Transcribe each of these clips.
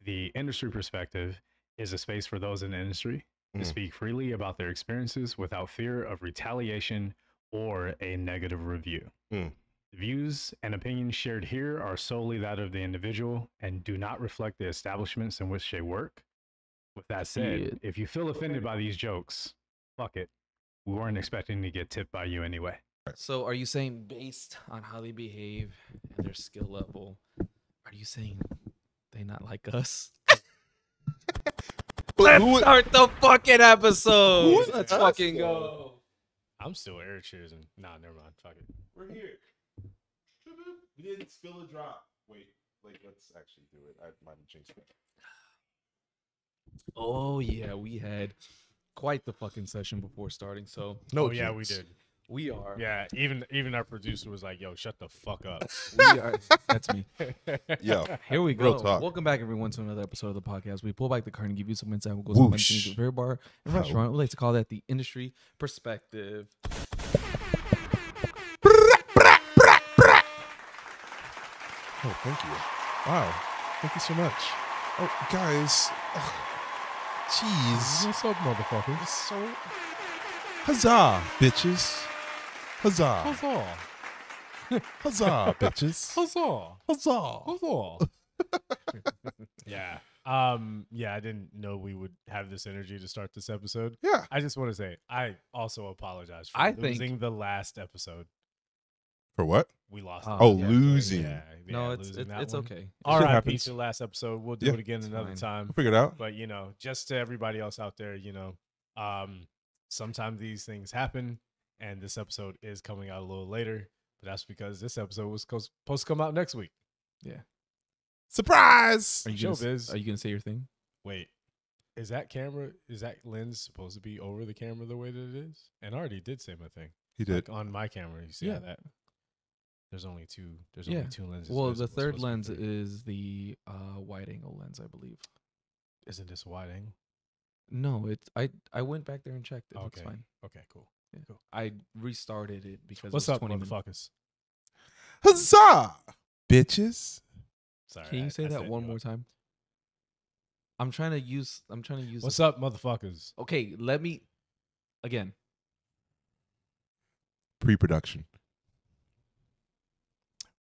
The industry perspective is a space for those in the industry to speak freely about their experiences without fear of retaliation or a negative review. Mm. The views and opinions shared here are solely that of the individual and do not reflect the establishments in which they work. With that said, Yeah. if you feel offended by these jokes, fuck it. We weren't expecting to get tipped by you anyway. So are you saying based on how they behave and their skill level, are you saying they not like us? But who would- Start the fucking episode. Who is Let's us, fucking though? go. I'm still air cheers and nah, never mind. Fuck it. We're here. We didn't spill a drop. Wait, let's actually do it. I might have jinxed it. Oh yeah, we had quite the fucking session before starting. So No, Oh yeah, we jinx. did. we are. Yeah, even our producer was like, "Yo, shut the fuck up." We are. That's me. Yo, Here we Real go. talk. Welcome back, everyone, to another episode of the podcast. We pull back the curtain and give you some insight. What goes on behind the scenes Whoosh. of every bar and restaurant. We like to call that the industry perspective. Oh, thank you. Wow. Thank you so much. Oh, guys. Jeez. What's up, motherfucker? It's so. Huzzah, bitches. Huzzah. Huzzah! Huzzah, bitches. Huzzah! Huzzah. Huzzah! Yeah. Yeah, I didn't know we would have this energy to start this episode. Yeah. I just want to say I also apologize for I think- losing the last episode. For what? We lost. Oh, it. yeah, losing. Yeah, No, yeah, it's losing that it's one. okay. All Shit right, happens. piece of last episode. We'll do Yeah. it again It's another fine. time. We'll figure it out. But just to everybody else out there, sometimes these things happen, and this episode is coming out a little later. But that's because this episode was supposed to come out next week. Surprise! Are you gonna, Showbiz. are you gonna say your thing? Wait, is that lens supposed to be over the camera the way that it is? And I already did say my thing. He did. Like on my camera, you see Yeah. that? There's only two. There's Yeah. only two lenses. Well, There's the third supposed to lens be three. is the wide angle lens, I believe. Isn't this a wide angle? No, it's I went back there and checked it. It's Okay. fine. Okay, cool. Yeah. Cool. I restarted it because What's it was up, 20 minutes. motherfuckers? Huzzah, bitches. Sorry. Can you say I that set one you more up. time? I'm trying to use. What's up, motherfuckers? Okay, let me again. Pre-production.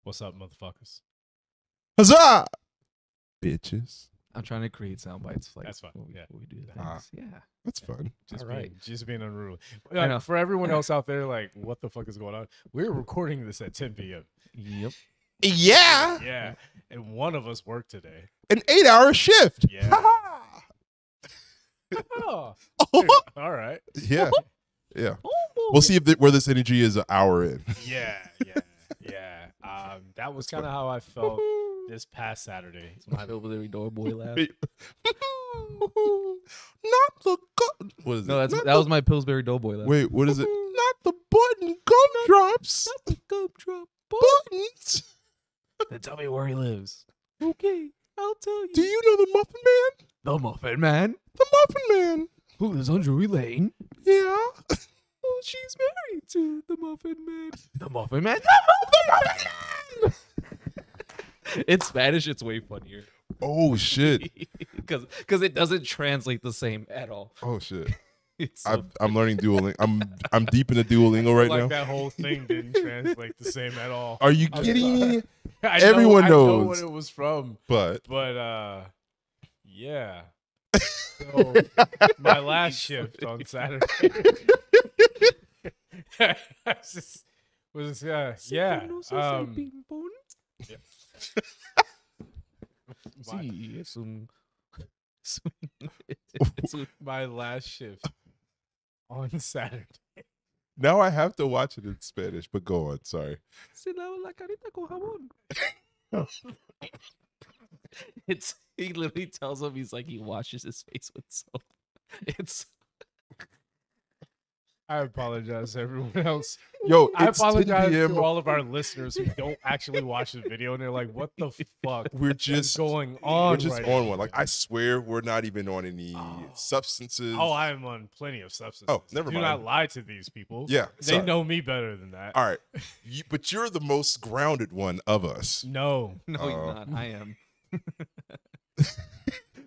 What's up, motherfuckers? Huzzah, bitches. I'm trying to create sound bites. Like That's fine, When we, yeah. when we do Ah. things. Yeah. That's fun. Just All being, right. just being unruly. I know. For everyone else out there, like, what the fuck is going on? We're recording this at 10 p.m. Yep. Yeah. Yeah, and one of us worked today. An 8-hour shift. Yeah. Oh, all right. Yeah. Yeah. We'll see if where this energy is an hour in. Yeah. That was kind of how I felt this past Saturday. My Pillsbury Doughboy laugh. Not the what is No, it? Not that was my Pillsbury Doughboy laugh. Wait, what is it? Not the button gumdrops. Gumdrop Buttons. Then tell me where he lives. Okay, I'll tell you. Do you know the Muffin Man? The Muffin Man, The Muffin Man. who lives on Drury Lane. Yeah. Oh, she's married to the Muffin Man. The Muffin Man. The Muffin Man. In Spanish, it's way funnier Oh shit. because it doesn't translate the same at all. Oh shit. It's so I'm learning Duolingo. I'm deep into Duolingo right like now. that whole thing didn't translate the same at all. Are you I'm kidding sorry. me? I Everyone I know knows. what it was from, But but yeah. So my last shift on Saturday was yeah. My, Sí, es un. my last shift on Saturday. now I have to watch it in Spanish. But go on. Sorry. Se lava la carita con jabón. It's he literally tells him he's like he washes his face with soap. It's I apologize to everyone else. Yo, I it's 10 apologize p.m. to all of our listeners who don't actually watch the video and they're like, "What the fuck We're is just going on?" We're just right on now?" one. Like I swear, we're not even on any substances. Oh, I am on plenty of substances. never Do mind. not lie to these people. yeah. They sorry. know me better than that. All right, but you're the most grounded one of us. No. no, you're not. I am.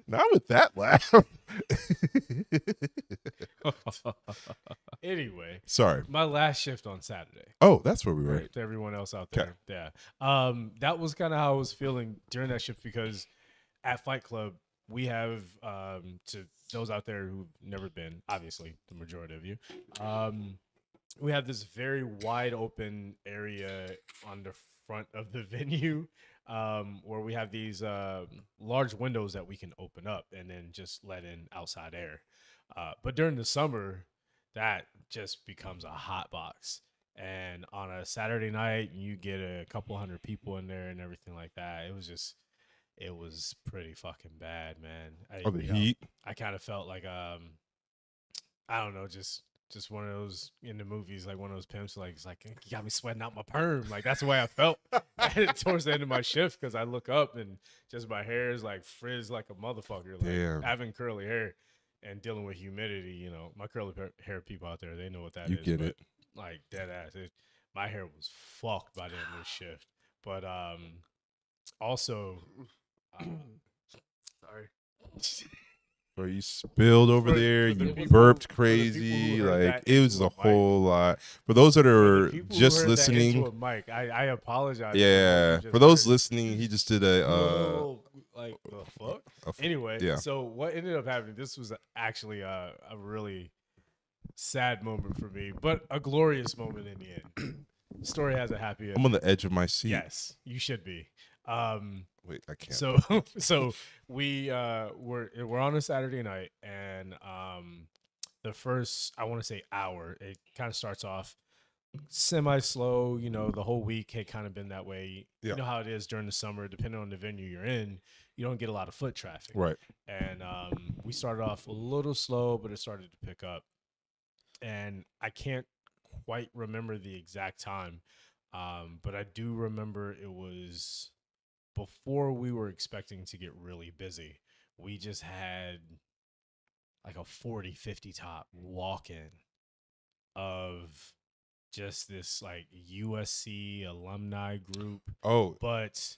Not with that laugh. Anyway, Sorry. my last shift on Saturday. Oh, that's where we were. Right, to everyone else out 'Kay. there. Yeah. That was kind of how I was feeling during that shift because at Fight Club, we have, to those out there who've never been, obviously the majority of you, we have this very wide open area on the front of the venue where we have these large windows that we can open up and then just let in outside air. But during the summer, that just becomes a hot box. And on a Saturday night, you get a couple hundred people in there and everything like that. It was pretty fucking bad, man. The heat. I kind of felt like, I don't know, just one of those in the movies, like one of those pimps, like, it's like, you got me sweating out my perm. Like, that's the way I felt towards the end of my shift because I look up and just my hair is like frizz like a motherfucker. Like, Damn. having curly hair and dealing with humidity, you know, my curly hair people out there, they know what that is. You get but, it. Like, dead ass. My hair was fucked by the end of this shift. But also, sorry. Or you spilled over For- there, for the you people- burped for the people crazy, who heard like that it was into a a mic. whole lot. For those that For are the people who just heard that into listening, a mic, I apologize. yeah. For those listening, he just did a like the fuck. a- Anyway, yeah. so what ended up happening? This was actually a really sad moment for me, but a glorious moment in the end. Story has a happy I'm end. on the edge of my seat. Yes, you should be. Wait, I can't. So we're on a Saturday night, and the first, I want to say, hour, it kind of starts off semi slow. You know, the whole week had kind of been that way. Yeah. You know how it is during the summer, depending on the venue you're in, you don't get a lot of foot traffic. Right. And we started off a little slow, but it started to pick up. And I can't quite remember the exact time, but I do remember it was before we were expecting to get really busy. We just had like a 40-50 top walk-in of just this like USC alumni group, Oh, but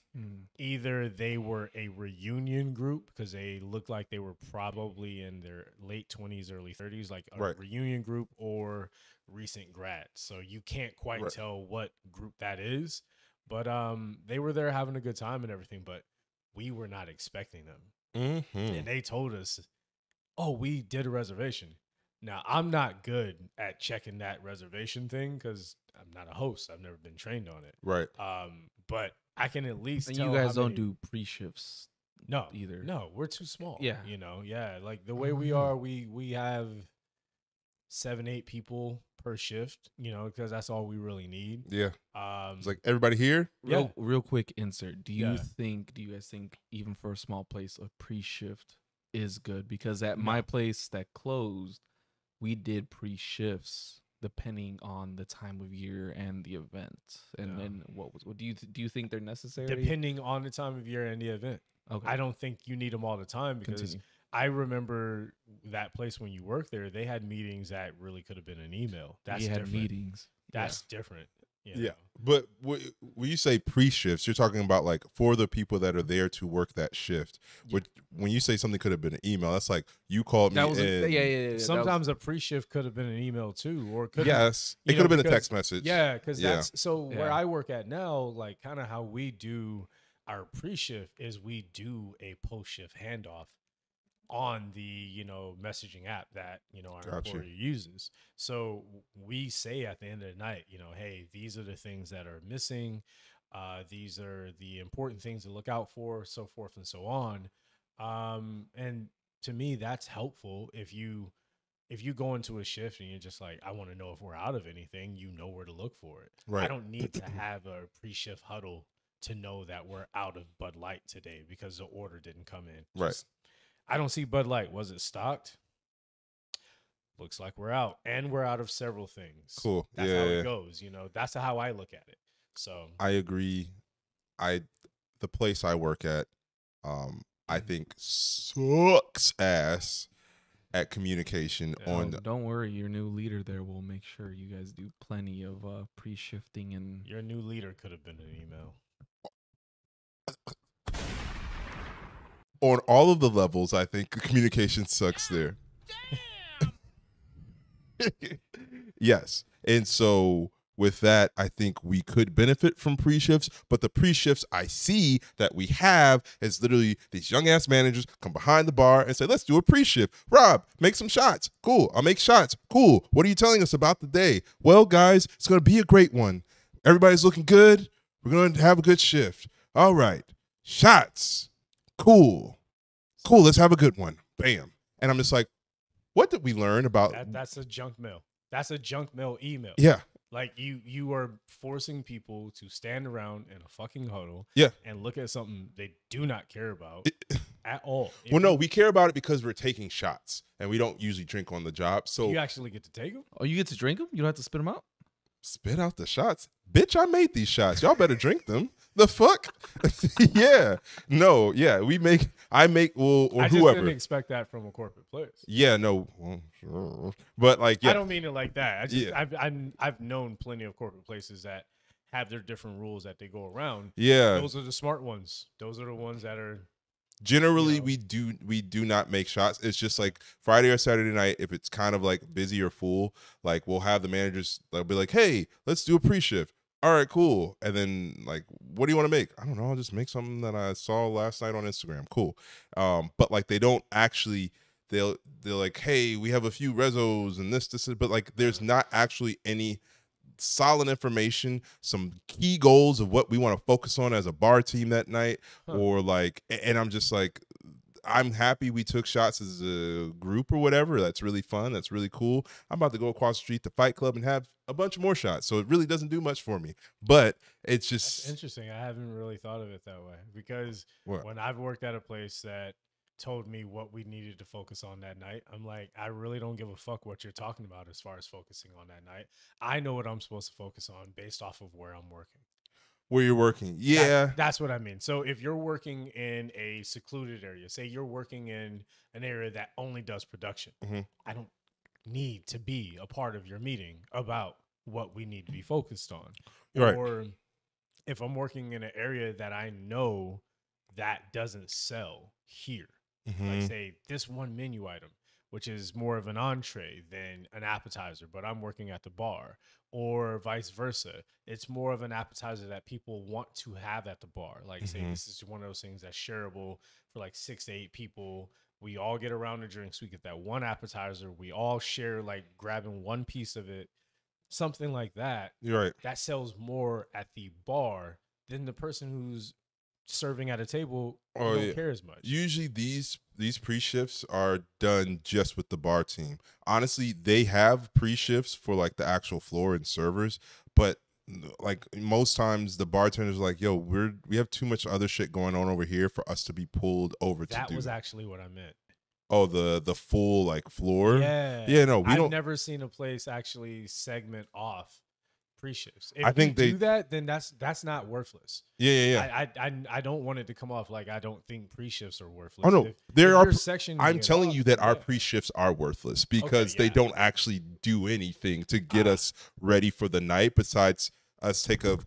either they were a reunion group because they looked like they were probably in their late 20s, early 30s, like a Right. reunion group, or recent grads. So you can't quite Right. tell what group that is, but they were there having a good time and everything, but we were not expecting them. And they told us, oh, we did a reservation. Now, I'm not good at checking that reservation thing because I'm not a host. I've never been trained on it. right. But I can at least And tell you guys how don't many- do pre-shifts no either. No, we're too small. Yeah. you know, like the way we are, we have 7-8 people per shift. You know, because that's all we really need. Yeah. Um, It's like everybody here. yeah. Real quick insert. Do you Yeah. guys think even for a small place a pre-shift is good? Because at my place that closed, we did pre-shifts depending on the time of year and the event. And Yeah. then what do you think they're necessary? depending on the time of year and the event. Okay. I don't think you need them all the time because Continue. I remember that place when you worked there, they had meetings that really could have been an email. That's We had different. meetings. That's different. you Yeah. know? But when you say pre-shifts, you're talking about like for the people that are there to work that shift. Which, when you say something could have been an email, that's like you called me. That was and yeah. Sometimes a pre-shift could have been an email too, or could Yes, you it could have know, been a because- text message. yeah, because Yeah. that's so where Yeah. I work at now. Like kind of how we do our pre-shift is we do a post-shift handoff on the messaging app that our Gotcha. employee uses. So we say at the end of the night, hey, these are the things that are missing. These are the important things to look out for, so forth and so on. And to me, that's helpful. If you go into a shift and you're just like, I want to know if we're out of anything, you know where to look for it. I Right. don't need to have a pre-shift huddle to know that we're out of Bud Light today because the order didn't come in. Right. Just, I don't see Bud Light. Was it stocked? Looks like we're out. And we're out of several things. Cool. That's Yeah, how yeah. it goes. That's how I look at it. So I agree. The place I work at, I think sucks ass at communication Yeah. on. Don't worry, your new leader there will make sure you guys do plenty of pre-shifting and your new leader could have been an email. on all of the levels, I think communication sucks there. Yes. And so with that, I think we could benefit from pre-shifts, but the pre-shifts I see that we have is literally these young ass managers come behind the bar and say, let's do a pre-shift. Rob, make some shots. Cool. I'll make shots. Cool. What are you telling us about the day? Well, guys, it's going to be a great one. Everybody's looking good. We're going to have a good shift. All right. Shots. Cool. Cool. Let's have a good one. Bam. And I'm just like, what did we learn about? That's a junk mail. That's a junk mail email. Yeah. Like you are forcing people to stand around in a fucking huddle, and look at something they do not care about at all. Well, no, we care about it because we're taking shots, and we don't usually drink on the job. So you actually get to take them. Oh, you get to drink them? You don't have to spit them out? Spit out the shots, bitch! I made these shots. Y'all better drink them. The fuck? Yeah. No. Yeah. I make. Well, or I just whoever. didn't expect that from a corporate place. Yeah. No. Well, sure. But like, yeah. I don't mean it like that. I just I've known plenty of corporate places that have their different rules that they go around. Yeah. Those are the smart ones. Those are the ones that are. Generally, You know. we do not make shots. It's just like Friday or Saturday night, if it's kind of like busy or full, like we'll have the managers, they'll be like, hey, let's do a pre-shift. All right, cool. And then like, what do you want to make? I don't know. I'll just make something that I saw last night on Instagram. Cool. But like they don't actually, they're like, hey, we have a few rezos and this, but like there's not actually any solid information, some key goals of what we want to focus on as a bar team that night, or like, and I'm just like, I'm happy we took shots as a group or whatever. That's really fun. That's really cool. I'm about to go across the street to Fight Club and have a bunch more shots. So it really doesn't do much for me, but it's just That's interesting. I haven't really thought of it that way because What? when I've worked at a place that told me what we needed to focus on that night, I'm like, I really don't give a fuck what you're talking about as far as focusing on that night. I know what I'm supposed to focus on based off of where I'm working. where you're working. Yeah. That's what I mean. So if you're working in a secluded area, say you're working in an area that only does production, I don't need to be a part of your meeting about what we need to be focused on. Right. Or if I'm working in an area that I know that doesn't sell here, like say this one menu item, which is more of an entree than an appetizer, but I'm working at the bar, or vice versa. It's more of an appetizer that people want to have at the bar. Like say this is one of those things that's shareable for like 6 to 8 people. We all get around the drinks. We get that one appetizer. We all share like grabbing one piece of it, something like that. You're right. That sells more at the bar than the person who's serving at a table who don't care as much. Usually these pre-shifts are done just with the bar team. Honestly, they have pre-shifts for like the actual floor and servers, but like most times the bartenders are like, yo, we have too much other shit going on over here for us to be pulled over to do. That was actually what I meant. Oh, the full like floor? Yeah. Yeah, no, I've never seen a place actually segment off pre-shifts. If I think you they do that, then that's not worthless. Yeah. I don't want it to come off like I don't think pre-shifts are worthless. Oh no, I'm telling you that our yeah. pre-shifts are worthless because they don't actually do anything to get us ready for the night besides us take a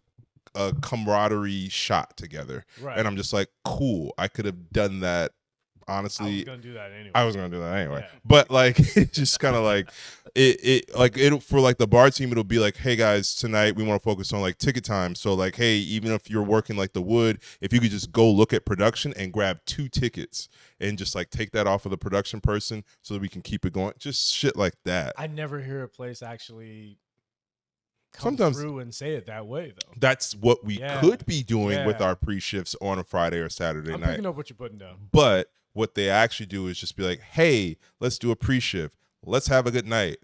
camaraderie shot together. Right. And I'm just like, cool, I could have done that. Honestly, I was gonna do that anyway. Yeah. But like, it's just kind of like it for like the bar team. It'll be like, hey guys, tonight we want to focus on like ticket time. So like, hey, even if you're working like the wood, if you could just go look at production and grab 2 tickets and just like take that off of the production person so that we can keep it going. Just shit like that. I never hear a place actually come Sometimes through and say it that way though. That's what we could be doing with Yeah. our pre-shifts on a Friday or Saturday I'm night. picking up what you're putting down. But what they actually do is just be like, hey, let's do a pre-shift. Let's have a good night.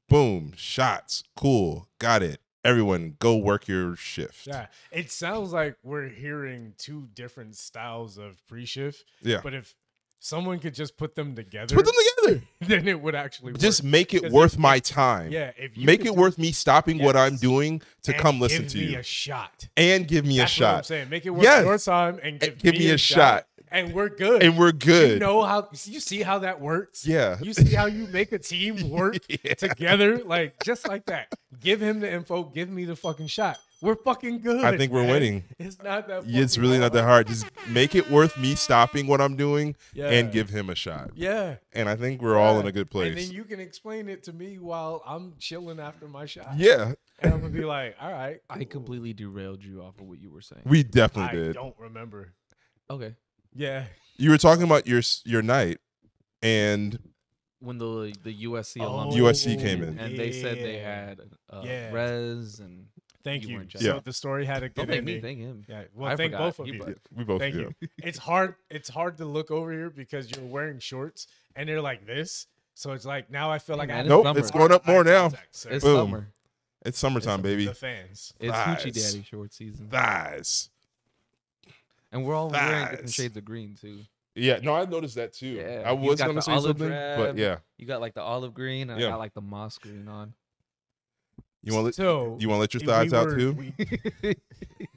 Boom, shots. Cool. Got it. Everyone, go work your shift. Yeah. It sounds like we're hearing 2 different styles of pre-shift. Yeah. But if someone could just put them together, Put them together. then it would actually work. Just make it 'Cause worth my time. Yeah. If you Make could it do- worth me stopping what I'm Yes. doing to and come listen give to me you. a shot. And give me That's a what I'm shot. saying. Make it worth Yes. your time and give me a shot. shot. And we're good. And we're good. You know how you see how that works? Yeah. You see how you make a team work Yeah. together? Like just like that. Give him the info, give me the fucking shot. We're fucking good. I think we're man. winning. It's not that. It's fucking really not that hard. Just make it worth me stopping what I'm doing Yeah. and give him a shot. Yeah. And I think we're all in Yeah. a good And place. then you can explain it to me while I'm chilling after my shot. Yeah, And I'm gonna be like, all right. I cool. completely derailed you off of what you were saying. we I definitely did. don't remember. Okay. Yeah. You were talking about your night, and When the USC Oh, alumni USC came in. and they said they yeah. had Yeah. Rez and Thank You you. weren't So judging. the story had a don't good make me ending. thank him. Yeah. Well, I thank forgot. both of He you. brought- we both Thank do. you. It's hard. It's hard to look over here because you're wearing shorts and they're like this. So it's like now I feel like man, I it's Nope, summer. it's going up more now. It's Boom. summer. It's summertime, baby. The fans. It's Thighs. Hoochie Daddy short season. Thighs. And we're all wearing different Thighs. shades of green too. Yeah, no, I noticed that too. Yeah, I you was got gonna the say olive something, but drab. yeah. You got like the olive green, and Yeah. I got like the moss green on. You want So you want to let your we thighs out were- too? we-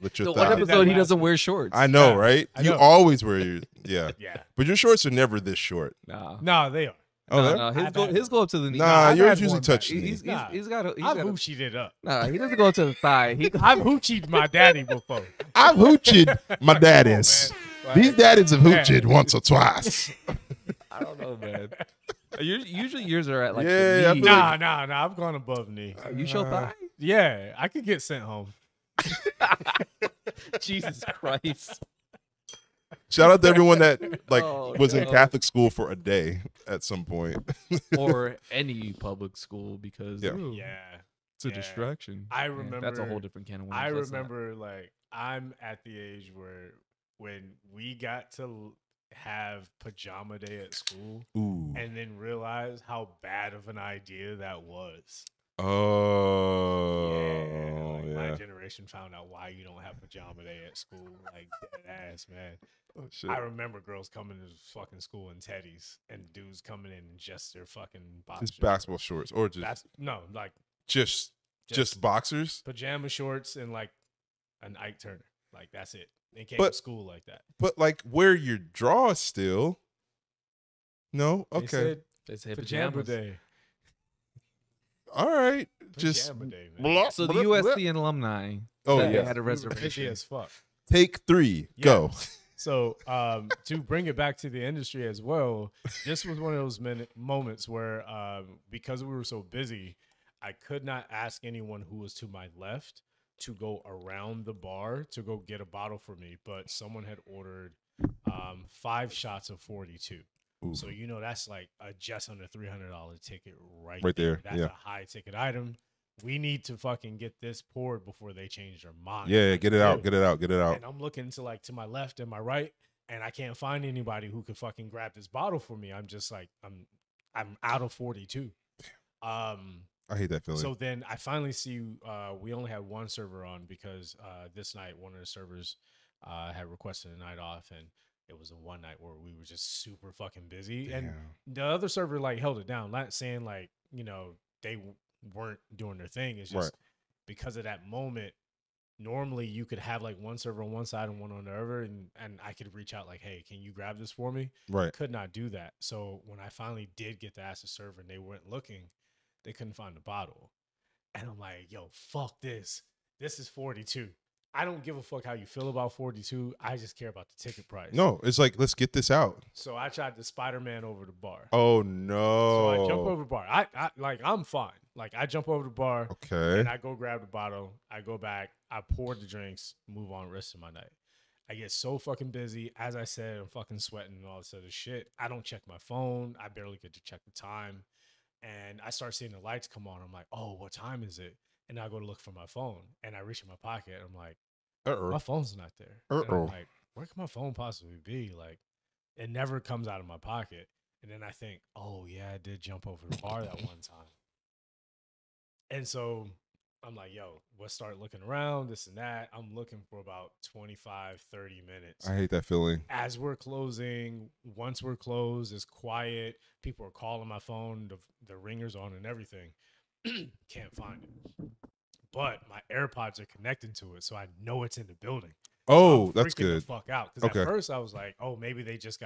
Let your So thighs. one did that episode he last doesn't week. wear shorts. I know, Yeah, right? I You know. always wear your yeah, yeah. but your shorts are never this short. Nah. No, they are. Oh, no, they're- no, his I've go had his go up to the knee. nah, I've yours had usually one touch back. the knee. he's Nah. got a, I've got a, hoochied it up. nah, he doesn't go up to the thigh. He I've hoochied my daddy before. I've hoochied my daddies. Like, These daddies have Yeah. hoochied once or twice. I don't know, man. Usually yours are at like Yeah, I the knee. feel like- Nah. I've gone above knee. You show thigh? Yeah, I could get sent home. Jesus Christ. Shout out to everyone that like Oh, was in no. Catholic school for a day at some point. Or any public school because Yeah. ooh, Yeah. it's a Yeah. distraction. I Yeah, remember. that's a whole different can of worms. I Let's not- remember, like, I'm at the age where when we got to have pajama day at school Ooh. and then realize how bad of an idea that was. Oh, like, yeah. my generation found out why you don't have pajama day at school. Like, dead ass, man. Oh, shit. I remember girls coming to fucking school in teddies and dudes coming in just their fucking boxers. Just basketball shorts or just That's no, like just boxers. pajama shorts and like an Ike Turner. Like that's it. They came But- to school like that. But like wear your drawers still. No? They Okay. said They say pajama pajamas. day. All right. Just Pajama day, man. blah, So the blah, blah. USC alumni. Oh, said yeah. they had a We were busy reservation. as fuck. Take 3. Yeah. Go. So to bring it back to the industry as well, this was one of those moments where because we were so busy, I could not ask anyone who was to my left to go around the bar to go get a bottle for me, but someone had ordered 5 shots of 42. Ooh. So that's like a just under $300 ticket right Right there, That's yeah. a high ticket item. We need to fucking get this poured before they change their mind. Yeah, Like, get it out. dude, Get it out. Get it out. and I'm looking to my left and my right, and I can't find anybody who could fucking grab this bottle for me. I'm just like, I'm out of 42. I hate that feeling. So then I finally see we only had one server on because this night one of the servers had requested a night off, and it was a one night where we were just super fucking busy. And Damn. the other server like held it down, not saying like they weren't doing their thing. It's just Right. because of that moment. Normally you could have like one server on one side and one on the other, and I could reach out like, hey, can you grab this for me? Right. Could not do that. So when I finally did get to ask the server and they weren't looking, they couldn't find the bottle. And I'm like, yo, fuck this. This is 42. I don't give a fuck how you feel about 42. I just care about the ticket price. No, it's like let's get this out. So I tried to Spider-Man over the bar. Oh So no. I jump over the bar. I like I'm fine. Like I jump over the bar Okay. and I go grab the bottle. I go back. I pour the drinks. Move on. Rest of my night. I get so fucking busy. As I said, I'm fucking sweating and all this other shit. I don't check my phone. I barely get to check the time. And I start seeing the lights come on. I'm like, oh, what time is it? And I go to look for my phone. And I reach in my pocket. And I'm like, Uh-oh. my phone's not there. And Uh-oh. I'm like, where can my phone possibly be? Like, it never comes out of my pocket. And then I think, oh, yeah, I did jump over the bar that one time. And so I'm like, yo, let's start looking around, this and that. I'm looking for about 25, 30 minutes. I hate that feeling. As we're closing, once we're closed, it's quiet. People are calling my phone, the ringer's on and everything. Can't find it. But my AirPods are connecting to it, so I know it's in the building. Oh, I'm that's freaking good. The fuck out. Because Okay. at first I was like, oh, maybe they just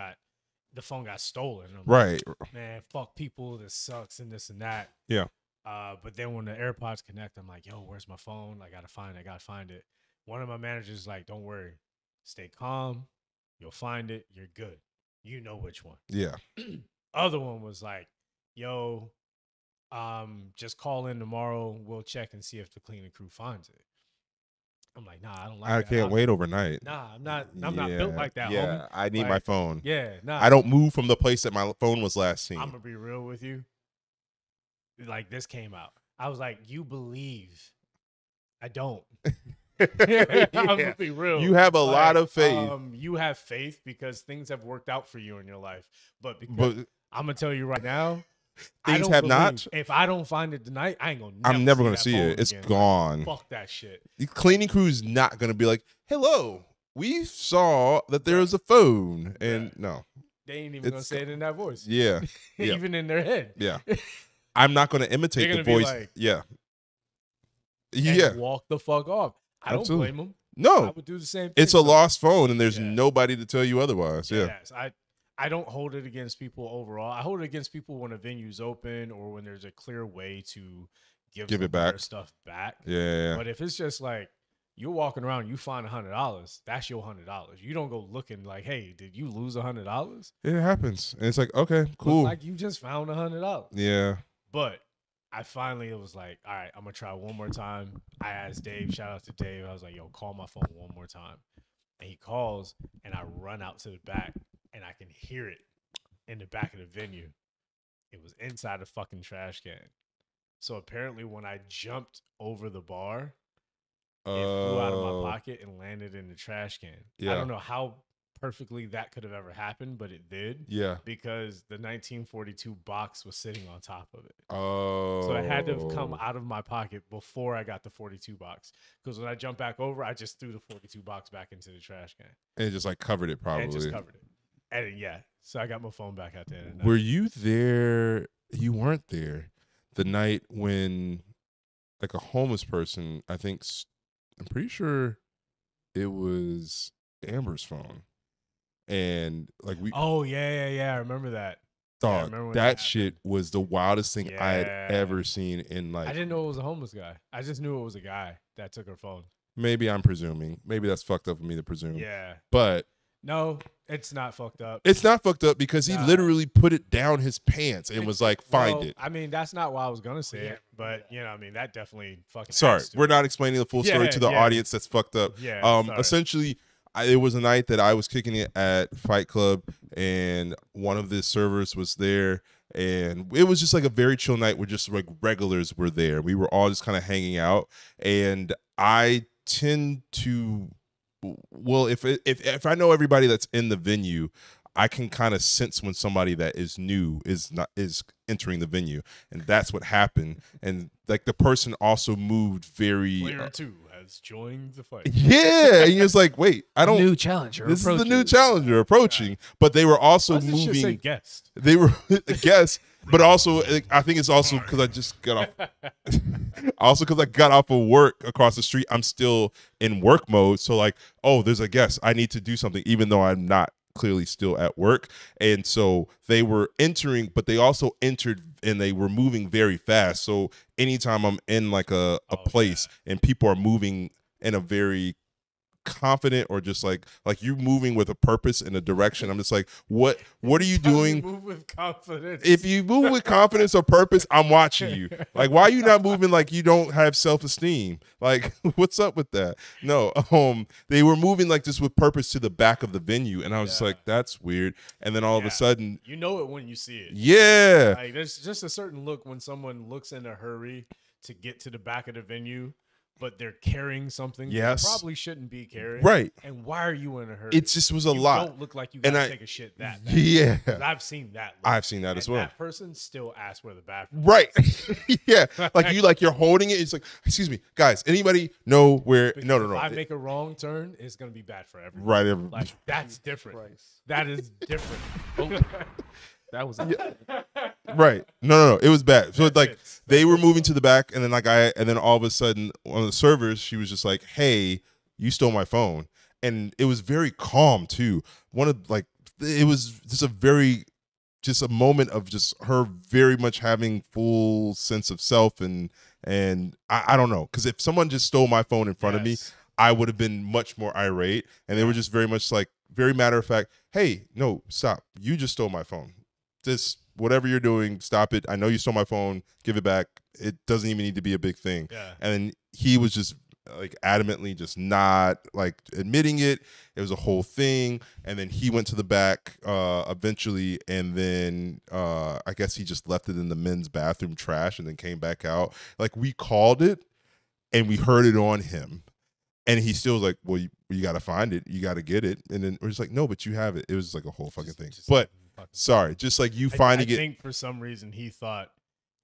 the phone got stolen. And I'm Right. like, man, fuck people. This sucks and this and that. Yeah. But then when the AirPods connect, I'm like, yo, where's my phone? I gotta find it. One of my managers is like, don't worry, stay calm. You'll find it. You're good. You know which one. Yeah. Other one was like, yo, just call in tomorrow. We'll check and see if the cleaning crew finds it. I'm like, nah, I don't like I that. can't wait overnight. Nah, I'm not built like that, Yeah, homie. I need my Like, phone. Yeah, nah. I don't move from the place that my phone was last seen. I'm gonna be real with you. Like, this came out. I was like, you believe. I don't. I'm gonna be real. You have a lot of faith. You have faith because things have worked out for you in your life. But But I'm gonna tell you right now, I things don't have believe. not. If I don't find it tonight, I ain't gonna. I'm never gonna that see phone it. It's again. gone. Fuck that shit. The cleaning crew's not gonna be like, "Hello, we saw that there was a phone," and no, They ain't even gonna It's- say it in that voice. yeah, yeah. Even in their head. yeah. I'm not gonna imitate They're the gonna be voice. like- Yeah, And yeah. walk the fuck off. I Absolutely. don't blame them. I No, would do the same thing. it's a So- lost phone, and there's Yeah. nobody to tell you otherwise. Yeah, Yes, I don't hold it against people overall. I hold it against people when a venue's open or when there's a clear way to give Give it some of their back. stuff back. yeah. But if it's just like you're walking around, you find $100, that's your $100. You don't go looking like, hey, did you lose $100? It happens, and it's like, okay, cool. Look like you just found $100. Yeah, But I finally was like, all right, I'm gonna try one more time. I asked Dave, shout out to Dave. I was like, yo, call my phone one more time. And he calls, and I run out to the back, and I can hear it in the back of the venue. It was inside a fucking trash can. So apparently, when I jumped over the bar, it flew out of my pocket and landed in the trash can. I Yeah. don't know how perfectly that could have ever happened, but it did yeah. because the 1942 box was sitting on top of it. Oh, So it had to have come out of my pocket before I got the 42 box. Because when I jumped back over, I just threw the 42 box back into the trash can and it just like covered it probably. and just covered it. And yeah, so I got my phone back at the end of the night. Were you there? You weren't there the night when, like, a homeless person, I think, I'm pretty sure it was Amber's phone. And, like, we Oh, yeah. I remember that. thought remember when that that shit was the wildest thing I had Yeah. ever seen in I life. didn't know it was a homeless guy. I just knew it was a guy that took her phone. Maybe I'm presuming. Maybe that's fucked up of me to presume. Yeah. But No, it's not fucked up. it's not fucked up because he Nah. literally put it down his pants and was like, find Well, it. I mean, that's not why I was going to say it. But, you know, I mean, that definitely fucking Sorry, adds to we're it. not explaining the full story Yeah, to the yeah. audience that's fucked up. Yeah. sorry. Essentially, it was a night that I was kicking it at Fight Club, and one of the servers was there, and it was just like a very chill night where just like regulars were there. We were all just kind of hanging out, and I tend to, well, if I know everybody that's in the venue, I can kind of sense when somebody that is new is entering the venue, and that's what happened. And like the person also moved very. Player 2 has joined the fight. Yeah, and he was like, "Wait, I don't." New challenger. This is the new challenger approaching, but they were also Why does this shit say moving. guest? They were a guest, but also I think it's also because I just got off. Also, because I got off of work across the street, I'm still in work mode. So like, oh, there's a guest. I need to do something, even though I'm not clearly still at work. And so they were entering, but they also entered and they were moving very fast. So anytime I'm in like a place and people are moving in a very confident or just like you moving with a purpose in a direction, I'm just like, what are you doing? Move with confidence. If you move with confidence or purpose, I'm watching you. Like, why are you not moving like you don't have self-esteem? Like, what's up with that? No, they were moving like just with purpose to the back of the venue, and I was just like, that's weird. And then all of a sudden, you know it when you see it. yeah, Like there's just a certain look when someone looks in a hurry to get to the back of the venue, but they're carrying something Yes. they probably shouldn't be carrying. right. And why are you in a hurry? It just was a you lot. Don't look like you And gotta I- take a shit that bad. Yeah, 'Cause I've seen that. Look. I've seen that as And well. That person still asks where the bathroom. Right. Yeah. Like you're holding it. It's like, excuse me, guys, anybody know where? Because No. If I make a wrong turn, it's gonna be bad for everyone. Right. Like that's different. That is different. That was Right. No. It was bad. So That like fits. they were moving to the back, and then all of a sudden, one of the servers, she was just like, "Hey, you stole my phone," and it was very calm too. It was just a very just a moment of just her very much having full sense of self, and I don't know, because if someone just stole my phone in front of me, I would have been much more irate, and they were just very much like very matter of fact. Hey, no, stop! You just stole my phone. This whatever you're doing, stop it. I know you stole my phone. Give it back. It doesn't even need to be a big thing. Yeah. And then he was just like adamantly just not like admitting it. It was a whole thing. And then he went to the back eventually, and then I guess he just left it in the men's bathroom trash and then came back out. Like, we called it and we heard it on him. And he still was like, well, you got to find it. You got to get it. And then we're just like, no, but you have it. It was like a whole fucking thing. But sorry, just like you finding it. I think for some reason he thought,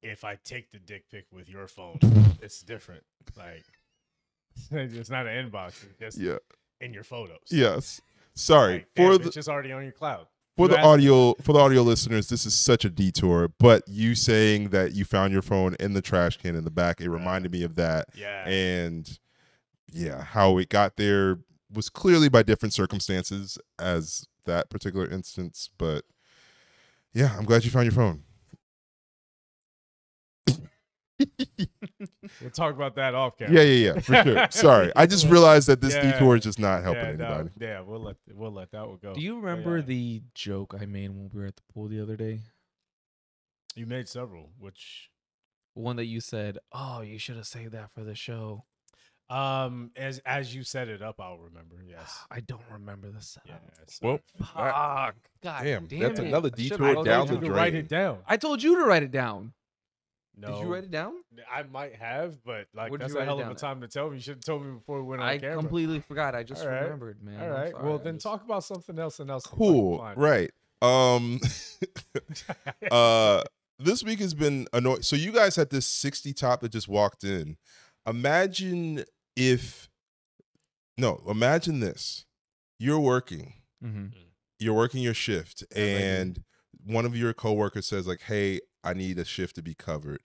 if I take the dick pic with your phone, it's different. Like, it's not an inbox. It's just in your photos. Yes. Sorry. Like, it's just already on your cloud. For the audio listeners, this is such a detour, but you saying that you found your phone in the trash can in the back, it reminded me of that. Yeah. And how it got there was clearly by different circumstances as that particular instance. But yeah, I'm glad you found your phone. We'll talk about that off camera. Yeah, for sure. Sorry, I just realized that this detour is just not helping anybody. No, we'll let that one go. Do you remember the joke I made when we were at the pool the other day? You made several. Which one that you said, "Oh, you should have saved that for the show." As you set it up, I'll remember. Yes. I don't remember the setup. Yeah, Well, fuck. God damn, damn that's it. another I should've- detour I down told the you to drain. Write it down. I told you to write it down. No. Did you write it down? I might have, but like Where'd that's you a write it hell of down a at? time to tell me. You should have told me before we went on I camera. completely forgot. I just All right. remembered, man. All I'm right. sorry. Well, I then just- talk about something else and else. Cool. Right. This week has been annoying. So you guys had this 60 top that just walked in. Imagine this. You're working. Mhm. You're working your shift, and one of your coworkers says like, "Hey, I need a shift to be covered."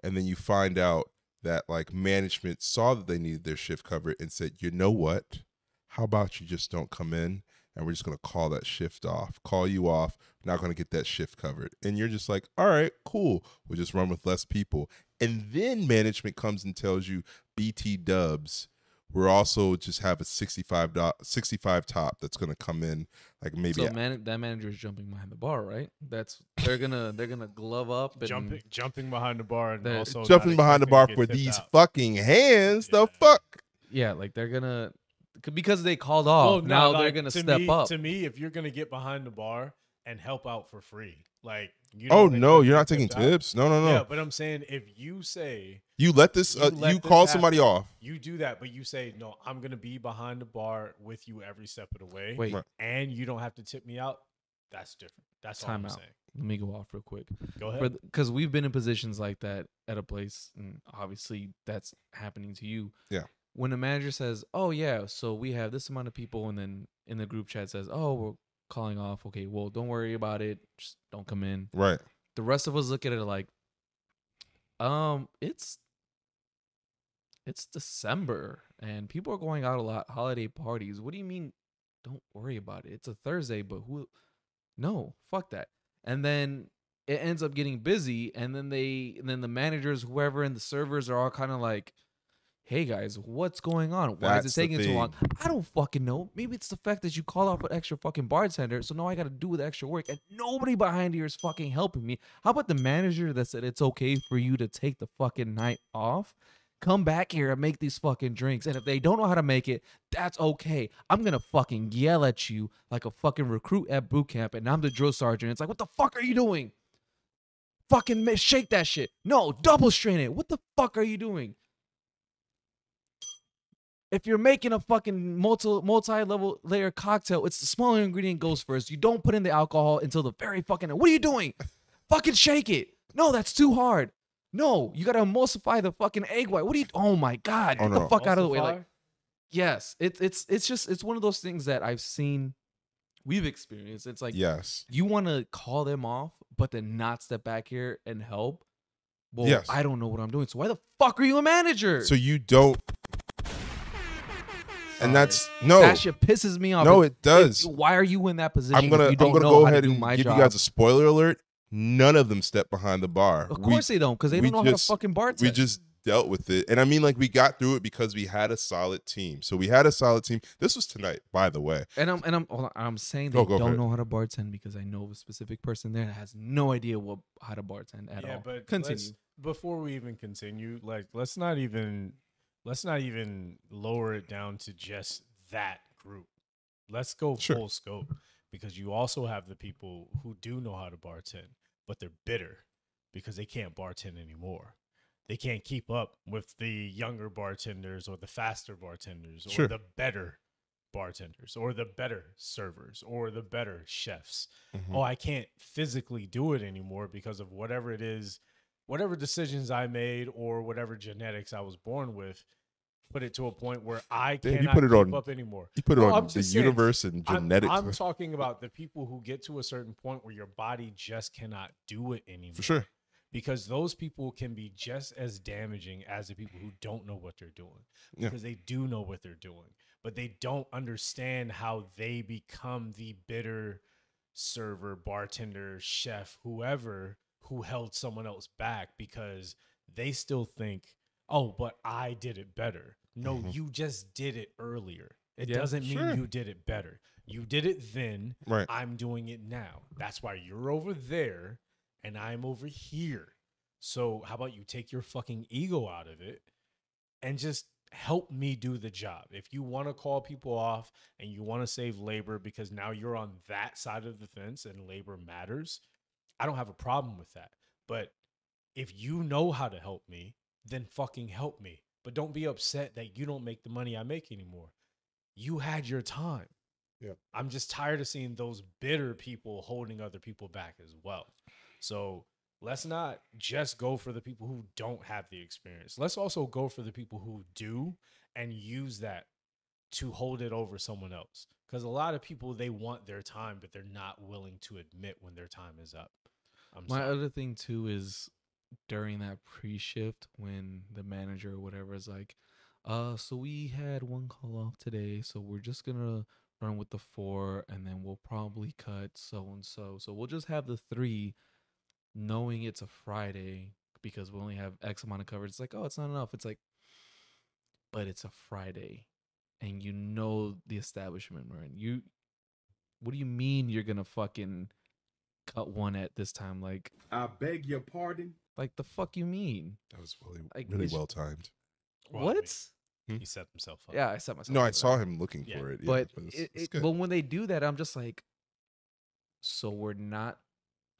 And then you find out that like management saw that they needed their shift covered and said, "You know what? How about you just don't come in, and we're just going to call that shift off, call you off, not going to get that shift covered." And you're just like, "All right, cool. We'll just run with less people." And then management comes and tells you, "BT dubs, we're also just have a 65 top that's going to come in like maybe." So that manager is jumping behind the bar, right? They're gonna glove up and jumping behind the bar and They're also jumping not behind the expecting bar to for get tipped these out. fucking hands. The fuck? yeah, like they're gonna because they called off. Well, now no, they're like, gonna to step me, up. To me, if you're gonna get behind the bar and help out for free, like Oh no, you're not taking tips. No. Yeah, but I'm saying if you say You let this. You let You this call happen. somebody off. you do that, but you say no, I'm gonna be behind the bar with you every step of the way, Wait, Right. and you don't have to tip me out. That's different. That's all Time I'm out. saying. let me go off real quick. Go ahead. Because we've been in positions like that at a place, and obviously that's happening to you. Yeah. When a manager says, "Oh yeah, so we have this amount of people," and then in the group chat says, "Oh, we're calling off." Okay, well, don't worry about it. Just don't come in. Right. The rest of us look at it like, it's December and people are going out a lot, holiday parties. What do you mean? Don't worry about it. It's a Thursday, but no, fuck that. And then it ends up getting busy, and then the managers, whoever, and the servers are all kind of like, "Hey guys, what's going on? Why That's is the it taking so long?" thing. I don't fucking know. Maybe it's the fact that you call off an extra fucking bartender, so now I got to do the extra work, and nobody behind here is fucking helping me. How about the manager that said it's okay for you to take the fucking night off? Come back here and make these fucking drinks. And if they don't know how to make it, that's okay. I'm gonna fucking yell at you like a fucking recruit at boot camp, and I'm the drill sergeant. It's like, what the fuck are you doing? Fucking shake that shit. No, double strain it. What the fuck are you doing? If you're making a fucking multi-level layer cocktail, it's the smaller ingredient goes first. You don't put in the alcohol until the very fucking end. What are you doing? Fucking shake it. No, that's too hard. No, you gotta emulsify the fucking egg white. What do you? Oh my god, get the fuck out of the way. Like, yes, it's one of those things that I've seen, we've experienced. It's like, Yes. you want to call them off, but then not step back here and help. Well, Yes. I don't know what I'm doing. So why the fuck are you a manager? So you don't. And that's no. That shit pisses me off. No, it does. Why are you in that position? I'm gonna if you don't know go how ahead to do and my give job? you guys a spoiler alert. None of them step behind the bar. Of course they don't, because they we don't know just- how to fucking bartend. We just dealt with it, and I mean, like, we got through it because we had a solid team. So we had a solid team. This was tonight, by the way. and I'm saying they Go for don't it. know how to bartend because I know of a specific person there that has no idea how to bartend at Yeah, all. but Continue. before we even continue, like let's not even lower it down to just that group. Let's go Sure. full scope, because you also have the people who do know how to bartend, but they're bitter because they can't bartend anymore. They can't keep up with the younger bartenders or the faster bartenders or Sure. the better bartenders or the better servers or the better chefs. Mhm. Oh, I can't physically do it anymore because of whatever it is, whatever decisions I made or whatever genetics I was born with. Put it to a point where I Damn, you cannot put it keep on- up anymore. You put it No, on I'm the just saying, universe and genetics. I'm talking about the people who get to a certain point where your body just cannot do it anymore. for sure. Because those people can be just as damaging as the people who don't know what they're doing. Yeah. Because they do know what they're doing, but they don't understand how they become the bitter server, bartender, chef, whoever who held someone else back, because they still think, oh, but I did it better. No, Mhm. you just did it earlier. It Yeah, doesn't mean sure. you did it better. You did it then. Right. I'm doing it now. That's why you're over there and I'm over here. So how about you take your fucking ego out of it and just help me do the job? If you want to call people off and you want to save labor because now you're on that side of the fence and labor matters, I don't have a problem with that. But if you know how to help me, then fucking help me. But don't be upset that you don't make the money I make anymore. You had your time. Yeah. I'm just tired of seeing those bitter people holding other people back as well. So let's not just go for the people who don't have the experience. Let's also go for the people who do and use that to hold it over someone else. Because a lot of people, they want their time, but they're not willing to admit when their time is up. My other thing too is during that pre-shift when the manager or whatever is like, so we had one call off today, so we're just gonna run with the 4 and then we'll probably cut so and so. So we'll just have the 3, knowing it's a Friday because we only have X amount of coverage. It's like, oh, it's not enough. It's like, but it's a Friday and you know the establishment we're in. What do you mean you're gonna fucking cut one at this time? Like, I beg your pardon. like the fuck you mean? That was really, Like, really it's- well timed. Well, I What? mean, he set himself up. Yeah, I set myself. No, I up for saw that. him looking Yeah. for it. Yeah, But it's good. but when they do that, I'm just like, so we're not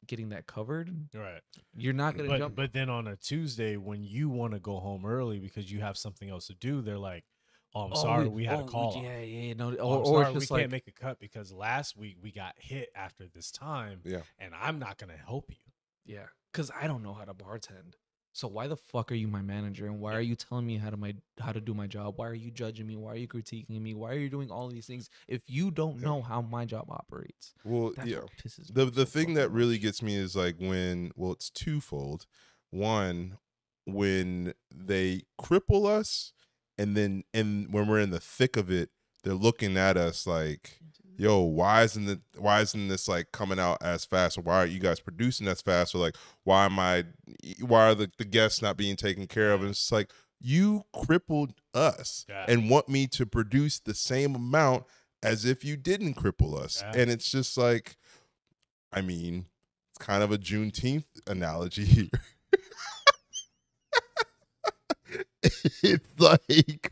getting that covered. Right. You're not gonna But jump. but then on a Tuesday when you want to go home early because you have something else to do, they're like, "Oh, I'm sorry, we had a call. off. Yeah, no. Oh, Or, I'm or sorry, it's we just can't like, make a cut because last week we got hit after this time, Yeah. and I'm not gonna help you." yeah, because I don't know how to bartend. So why the fuck are you my manager? And why are you telling me how to do my job? Why are you judging me? Why are you critiquing me? Why are you doing all these things if you don't know how my job operates? Well, That's yeah. what pisses me The off so thing that fucking really much. gets me is like it's twofold. One, when they cripple us, and then when we're in the thick of it, they're looking at us like, yo, why isn't this like coming out as fast? Or why aren't you guys producing as fast? Or like, why are the guests not being taken care of? And it's like, you crippled us Yeah. and want me to produce the same amount as if you didn't cripple us. Yeah. And it's just like, I mean, it's kind of a Juneteenth analogy here. It's like,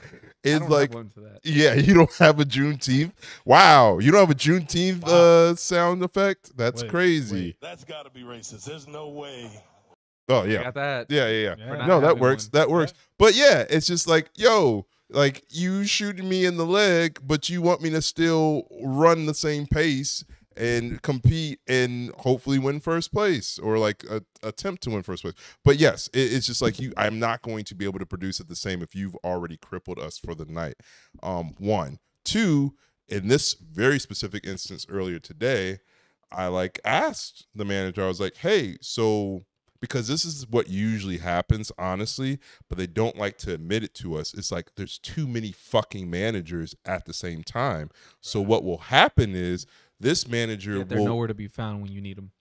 I it's don't like, have one for that. yeah, you don't have a Juneteenth. Wow, you don't have a Juneteenth sound effect? That's Wait, crazy. wait. That's got to be racist. There's no way. Oh I yeah, got that. yeah. Yeah. not No, that having works. one. That works. But yeah, it's just like, yo, like you shooting me in the leg, but you want me to still run the same pace and compete and hopefully win first place or like attempt to win first place. But yes, it's just like I'm not going to be able to produce it the same if you've already crippled us for the night. 1, 2, in this very specific instance earlier today, I like asked the manager, I was like, hey, so because this is what usually happens, honestly, but they don't like to admit it to us. It's like there's too many fucking managers at the same time. So what will happen is this manager They're will nowhere to be found when you need them.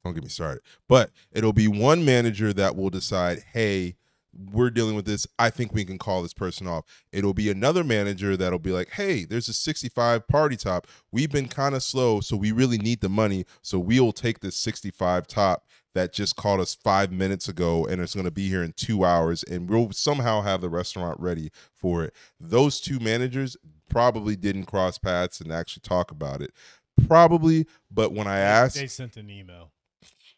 don't get me started. But it'll be one manager that will decide, hey, we're dealing with this. I think we can call this person off. It'll be another manager that'll be like, hey, there's a 65 party top. We've been kind of slow, so we really need the money. So we'll take this 65 top that just called us 5 minutes ago, and it's going to be here in 2 hours, and we'll somehow have the restaurant ready for it. Those two managers probably didn't cross paths and actually talk about it. Probably, but when I asked, They sent an email.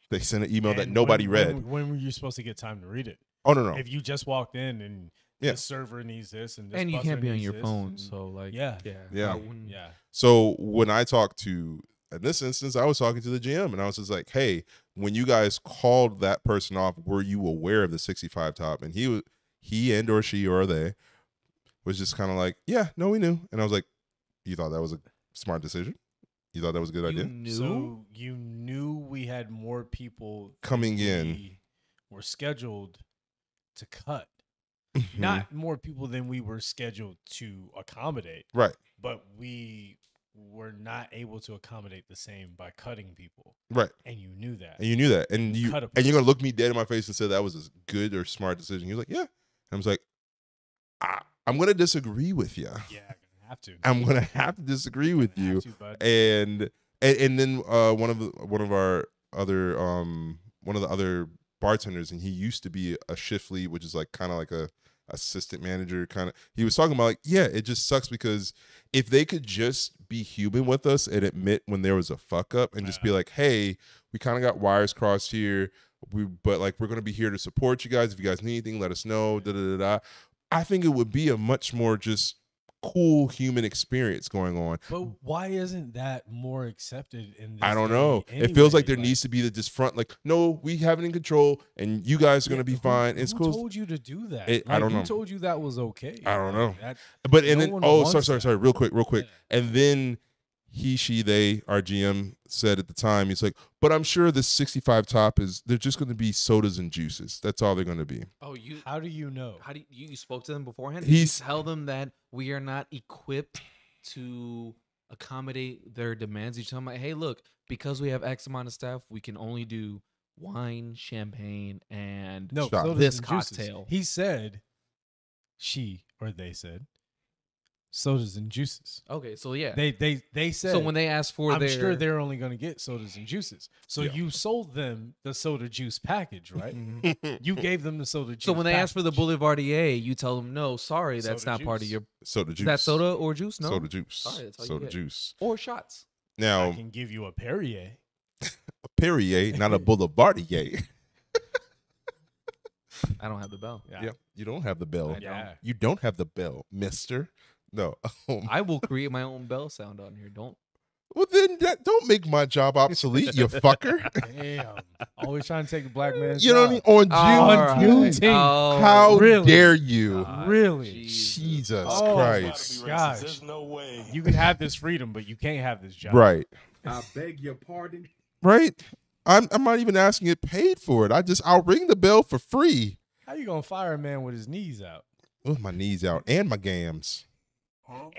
they sent an email that And nobody when- read. When were you supposed to get time to read it? Oh, no. If you just walked in and Yeah. this server needs this and this And you buzzer can't be on needs your this phone, and- so like Yeah. Yeah. I wouldn't- yeah. So when I talked to, in this instance, I was talking to the GM, and I was just like, hey, when you guys called that person off, were you aware of the 65 top? And he and or she or they was just kind of like, yeah, no, we knew. And I was like, you thought that was a smart decision? You thought that was a good You idea? knew? So you knew we had more people than Coming in. we were scheduled to cut. Mhm. Not more people than we were scheduled to accommodate, Right, but we were not able to accommodate the same by cutting people, right. and you knew that. And you knew that. And You you cut a and you're gonna person. look me dead in my face and say that was a good or smart decision. He was like, yeah. And I was like, I'm gonna disagree with you. Yeah, gonna have to. I'm gonna have to disagree with Gonna you. have to, bud. And then one of the other bartenders, and he used to be a shift lead, which is like kind of like a assistant manager kind of. He was talking about like, yeah, it just sucks because if they could just be human with us and admit when there was a fuck up and just be like, hey, we kind of got wires crossed here, but like we're gonna be here to support you guys. If you guys need anything, let us know. Da da da da. I think it would be a much more just cool human experience going on. But why isn't that more accepted in this I don't day know. It feels like anyway? there needs to be this front, like, no, we have it in control, and you guys are gonna be fine. It's Who cool. told you to do that? I don't who know. told you that was okay? I don't know. That- But and no then one sorry, wants sorry, that. real quick. Yeah. And then he, she, they, our GM said at the time, he's like, but I'm sure this 65 top they're just gonna be sodas and juices. That's all they're gonna be. Oh, you How do you know? how do you spoke to them beforehand? He's- Did you tell them that we are not equipped to accommodate their demands. You tell them like, hey, look, because we have X amount of staff, we can only do wine, champagne, and No, Stop. sodas This and juices. cocktail. He said, she or they said, sodas and juices. Okay, so yeah. They said. So when they asked for I'm their, sure they're only going to get sodas and juices. So Yeah. you sold them the soda juice package, right? Mhm. You gave them the soda juice. so when they ask for the package. Boulevardier, you tell them no, sorry, that's Soda not part of juice. your. Soda Is juice. that soda or juice? No, Soda juice. Sorry, that's all you Soda get. juice. or shots. Now, I can give you a Perrier. a Perrier, not a Boulevardier. I don't have the bell. Yeah, you don't have the bell. I Yeah. You don't have the bell, mister. No. I will create my own bell sound on here. Don't. Well, then don't make my job obsolete, you fucker. Damn. Always trying to take the black man's You know what I mean? job. On June. Juneteenth. How Really? dare you? God, Really? Jesus Oh, Christ. gosh. There's no way. You can have this freedom, but you can't have this job. Right. I beg your pardon. Right. I'm not even asking it paid for it. I'll ring the bell for free. How you gonna fire a man with his knees out? Oh, my knees out and my gams. Huh?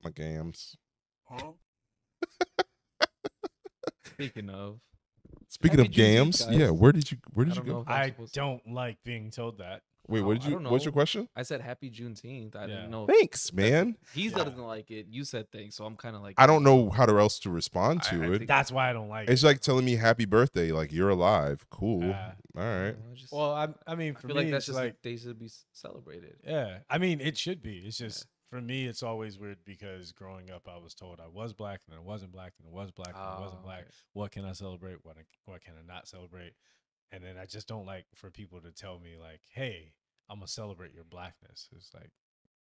My gams. Huh? Speaking of, Speaking Happy of Juneteenth, gams, guys. yeah, where did you I don't go? know if I'm I supposed to- don't like being told that. Wait, Oh, what did I you don't what's your know. question? I said Happy Juneteenth. I Yeah. didn't know. Thanks, man. He Yeah. doesn't like it. You said things, so I'm kind of like. I don't know how else to respond I to it. think- That's why I don't like It's it. like telling me happy birthday, like you're alive. Cool. Yeah. All right. I just- Well, I mean, I for feel me, like that's it's just like, like they should be celebrated. yeah. I mean, it should be. It's just for me, it's always weird because growing up, I was told I was black and I wasn't black and I was black and I wasn't Oh, black. okay. What can I celebrate? What can I not celebrate? And then I just don't like for people to tell me like, "Hey, I'm gonna celebrate your blackness." It's like,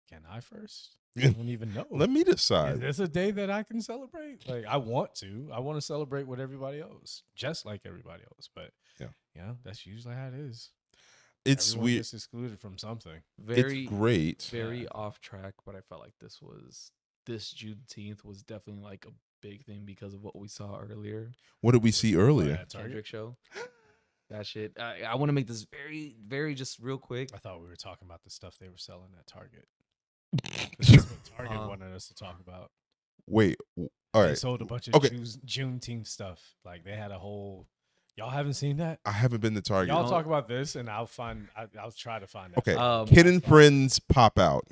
can I first? I don't even know. Let me Is decide. this a day that I can celebrate? Like, I want to. I want to celebrate with everybody else, just like everybody else. But Yeah. you know, that's usually how it is. It's Everyone weird. gets excluded from something. Very, It's great. very Yeah. off track, but I felt like this Juneteenth was definitely like a big thing because of what we saw earlier. What did we see earlier? At Target. Kendrick show. that shit. I want to make this very, very just real quick. I thought we were talking about the stuff they were selling at Target. This is what Target wanted us to talk about. Wait, all They right. sold a bunch of Okay. Juneteenth stuff. Like they had a whole. Y'all haven't seen that? I haven't been to Target. Y'all talk about this, and I'll try to find that. Okay, Kid and Friends pop out.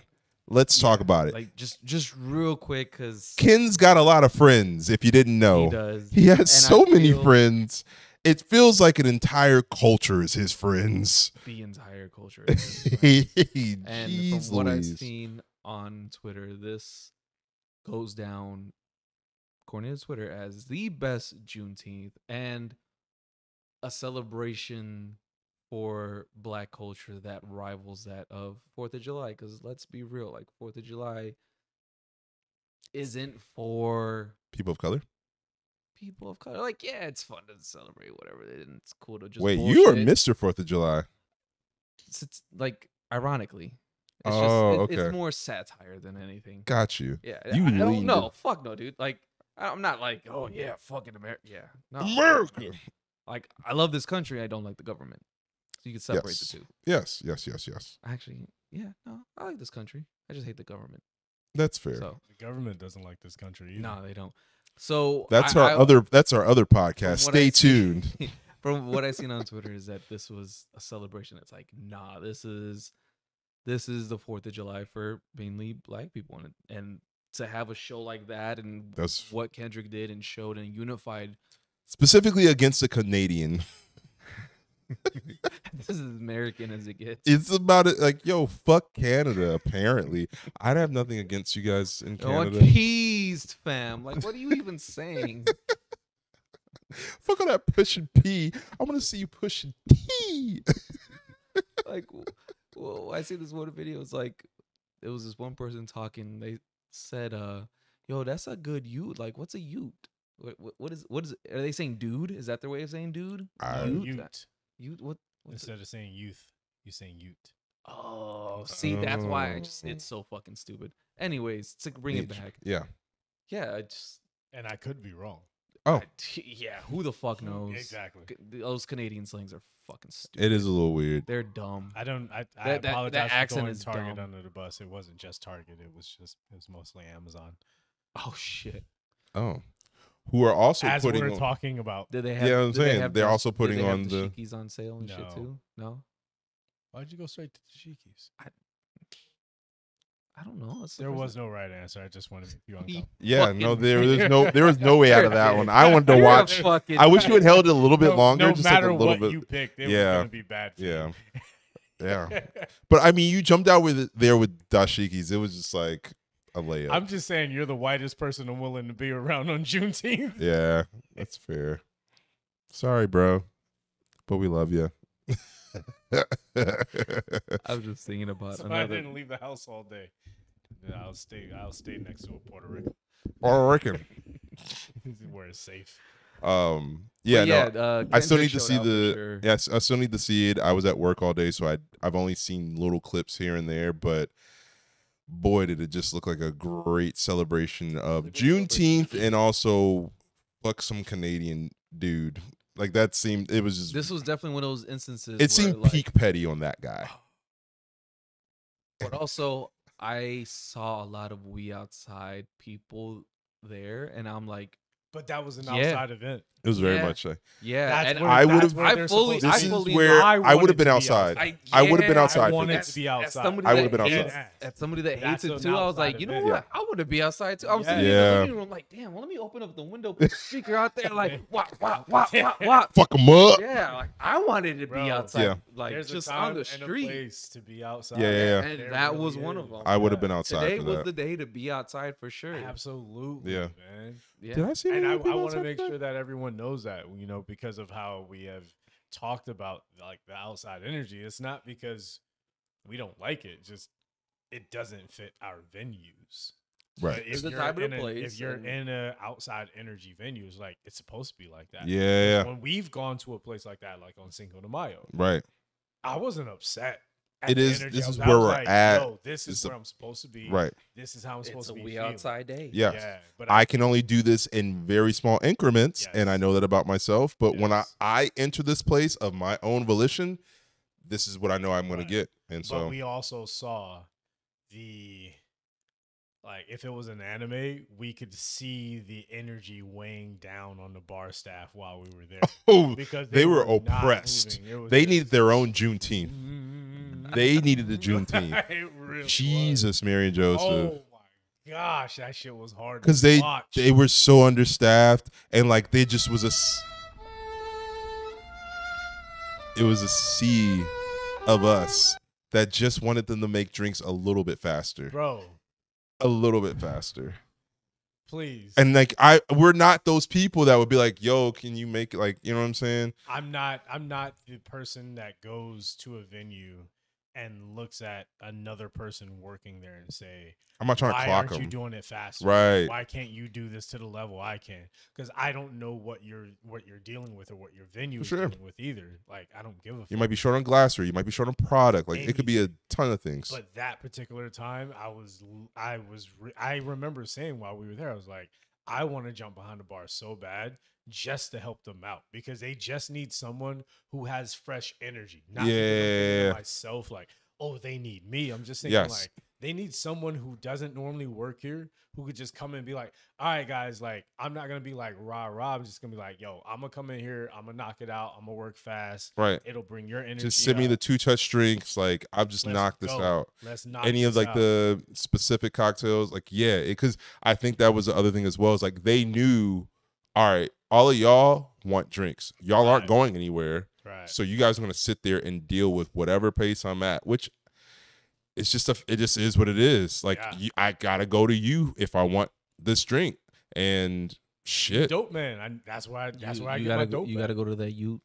Let's talk about it. Like just real quick, because Ken's got a lot of friends. If you didn't know, he does. He has And so I many feel friends. It feels like an entire culture is his friends. The entire culture. Is his friends. And Jeez from what I've Louise. seen on Twitter, this goes down, according to Twitter, as the best Juneteenth and a celebration for Black culture that rivals that of 4th of July. Because let's be real, like 4th of July isn't for People of color. people of color. Like, yeah, it's fun to celebrate whatever. And it's cool to just Wait, you are bullshit. Mr. 4th of July. It's like ironically. It's Oh, just, okay. it's more satire than anything. Got you. Yeah, You I don't leaned know. in. Fuck no, dude. Like, I'm not like, oh yeah, fucking America. Yeah, no. America. Like, I love this country. I don't like the government. So you can separate Yes. the two. Yes, yes, yes, yes. Actually, yeah, no, I like this country. I just hate the government. That's fair. So The government doesn't like this country either. no, they don't. So That's our other podcast. from what I Stay see- tuned. From what I seen on Twitter is that this was a celebration. It's like, nah, this is the 4th of July for mainly Black people, and to have a show like that and That's what Kendrick did and showed and unified. specifically against a Canadian. This is as American as it gets. It's about it like, yo, fuck Canada, apparently. I'd have nothing against you guys in Oh, Canada. appeased, fam. Like, what are you even saying? Fuck all that pushing P. I want to see you pushing T. Like, well, I see this one video. It's like, it was this one person talking. They said, yo, that's a good ute. Like, what's a ute? What is are they saying dude? Is that their way of saying dude? Ute. Ute? What's it? Instead of saying youth, you're saying Ute. Oh, see, that's why it's so fucking stupid. Anyways, to bring it back. Yeah. Yeah, I just, And I could be wrong. Oh, yeah, who the fuck knows? Exactly. Those Canadian slangs are fucking stupid. it is a little weird. They're dumb. I That apologize for accent throwing is Target dumb. under the bus. It wasn't just Target. It was mostly Amazon. Oh shit. Oh. Who are also As putting we're on, talking about, Did they have? Yeah, I'm did they saying, have they're the- also did putting they have on the- Dashikis on sale and shit No. too. No, why'd you go straight to the Shikis? I don't know. That's the There first was no right answer. I just wanted to make you uncomfortable. Yeah, no, fucking- there was no way out of that one. I wanted to You're a watch. fucking- I wish you had held it a little bit longer. No just matter like a little what bit. you picked, it Yeah. was gonna be bad. For Yeah. you. Yeah. But I mean, you jumped out with it there with dashikis. It was just like a layup. I'm just saying, you're the whitest person I'm willing to be around on Juneteenth. Yeah, that's fair. Sorry, bro, but we love you. I was just thinking about So I another. didn't leave the house all day. Yeah, I'll stay next to a Puerto Rican Puerto Rican. where it's safe. Yeah, But no. I still Kendrick need to showed see out for the. sure. Yes, I still need to see it. I was at work all day, so I've only seen little clips here and there, but boy, did it just look like a great celebration of Juneteenth and also fuck some Canadian dude. Like that seemed. It was just. This was definitely one of those instances. It seemed where, like, peak petty on that guy. But also, I saw a lot of We Outside people there, and I'm like, But that was an Yeah. outside event. It was very Yeah. much like. yeah, That's and where- I that's would've- where they're I fully- supposed This to is be. where I wanted would have been to be outside. I I would have been yeah, outside I for wanted this. to be outside. somebody I that would've been hates- outside. As somebody that That's hates it an too, I was like, outside you know event. what? I want to be outside too. I was Yeah. sitting in Yeah. the living room, like, damn, well, let me open up the window, put the speaker out there, like, wop, wop, wop, wop, wop. Fuck him up. Yeah, like I wanted to Bro, be outside, Yeah. like There's just a time on the and a street. place to be outside. Yeah, yeah, yeah. And There that really was one of is. them. I would have Yeah. been outside Today for was that. the day to be outside for sure. Absolutely. Yeah. Man. Yeah. Did I see? And I anything want outside to make for that? sure that everyone knows that, because of how we have talked about like the outside energy. It's not because we don't like it, just it doesn't fit our venues. Right. But There's a you're time and a in place, if you're and- in a outside energy venue, it's like it's supposed to be like that. Yeah. When we've gone to a place like that, like on Cinco de Mayo, Right. I wasn't upset. It the is- energy, this I is was where we're like, at. Yo, this is It's a- where I'm supposed to be. Right. This is how I'm supposed It's a to be we feeling. outside day. Yes. Yeah, but I can only do this in very small increments, and I Yes. know that about myself. But when Yes. I enter this place of my own volition, this is what I know I'm going Right. to get. And But so, we also saw the like if it was an anime, we could see the energy weighing down on the bar staff while we were there oh, because they were not oppressed. moving. It was They just- needed their own Juneteenth. They needed the Juneteenth. It really was. Jesus, Mary and Joseph. Oh my gosh, that shit was hard. Because to they watch. were so understaffed, and like they just was it was a sea of us that just wanted them to make drinks a little bit faster. Bro, A little bit faster. please. And like we're not those people that would be like, yo, can you make it, like, you know what I'm saying? I'm not the person that goes to a venue and looks at another person working there and say, I'm not trying to why clock aren't you them. doing it faster? Right. Why can't you do this to the level I can? Because I don't know what you're dealing with or what your venue is sure. dealing with either. Like I don't give a fuck. You might be short on glass, or you might be short on product. Like it could be a ton of things. But that particular time, I remember saying while we were there, I was like, I want to jump behind the bar so bad just to help them out because they just need someone who has fresh energy. Not because I'm thinking Yeah. of myself like, oh, they need me. I'm just thinking Yes. like they need someone who doesn't normally work here who could just come in and be like, all right, guys, like I'm not gonna be like rah. I'm just gonna be like, yo, I'm gonna come in here, I'm gonna knock it out, I'm gonna work fast. Right. It'll bring your energy. Just send me up. the 2-touch drinks. Like I've just Let's knocked this go. out. Let's knock Any of this like out. the specific cocktails, like yeah, because I think that was the other thing as well. Is like they knew, all right, all of y'all want drinks. Y'all aren't Right. going anywhere, right. so you guys are gonna sit there and deal with whatever pace I'm at. Which it's just it just is what it is. Like Yeah. I gotta go to you if I want this drink, and shit Dope man. That's why I You get gotta my go, dope. you gotta go to that Ute.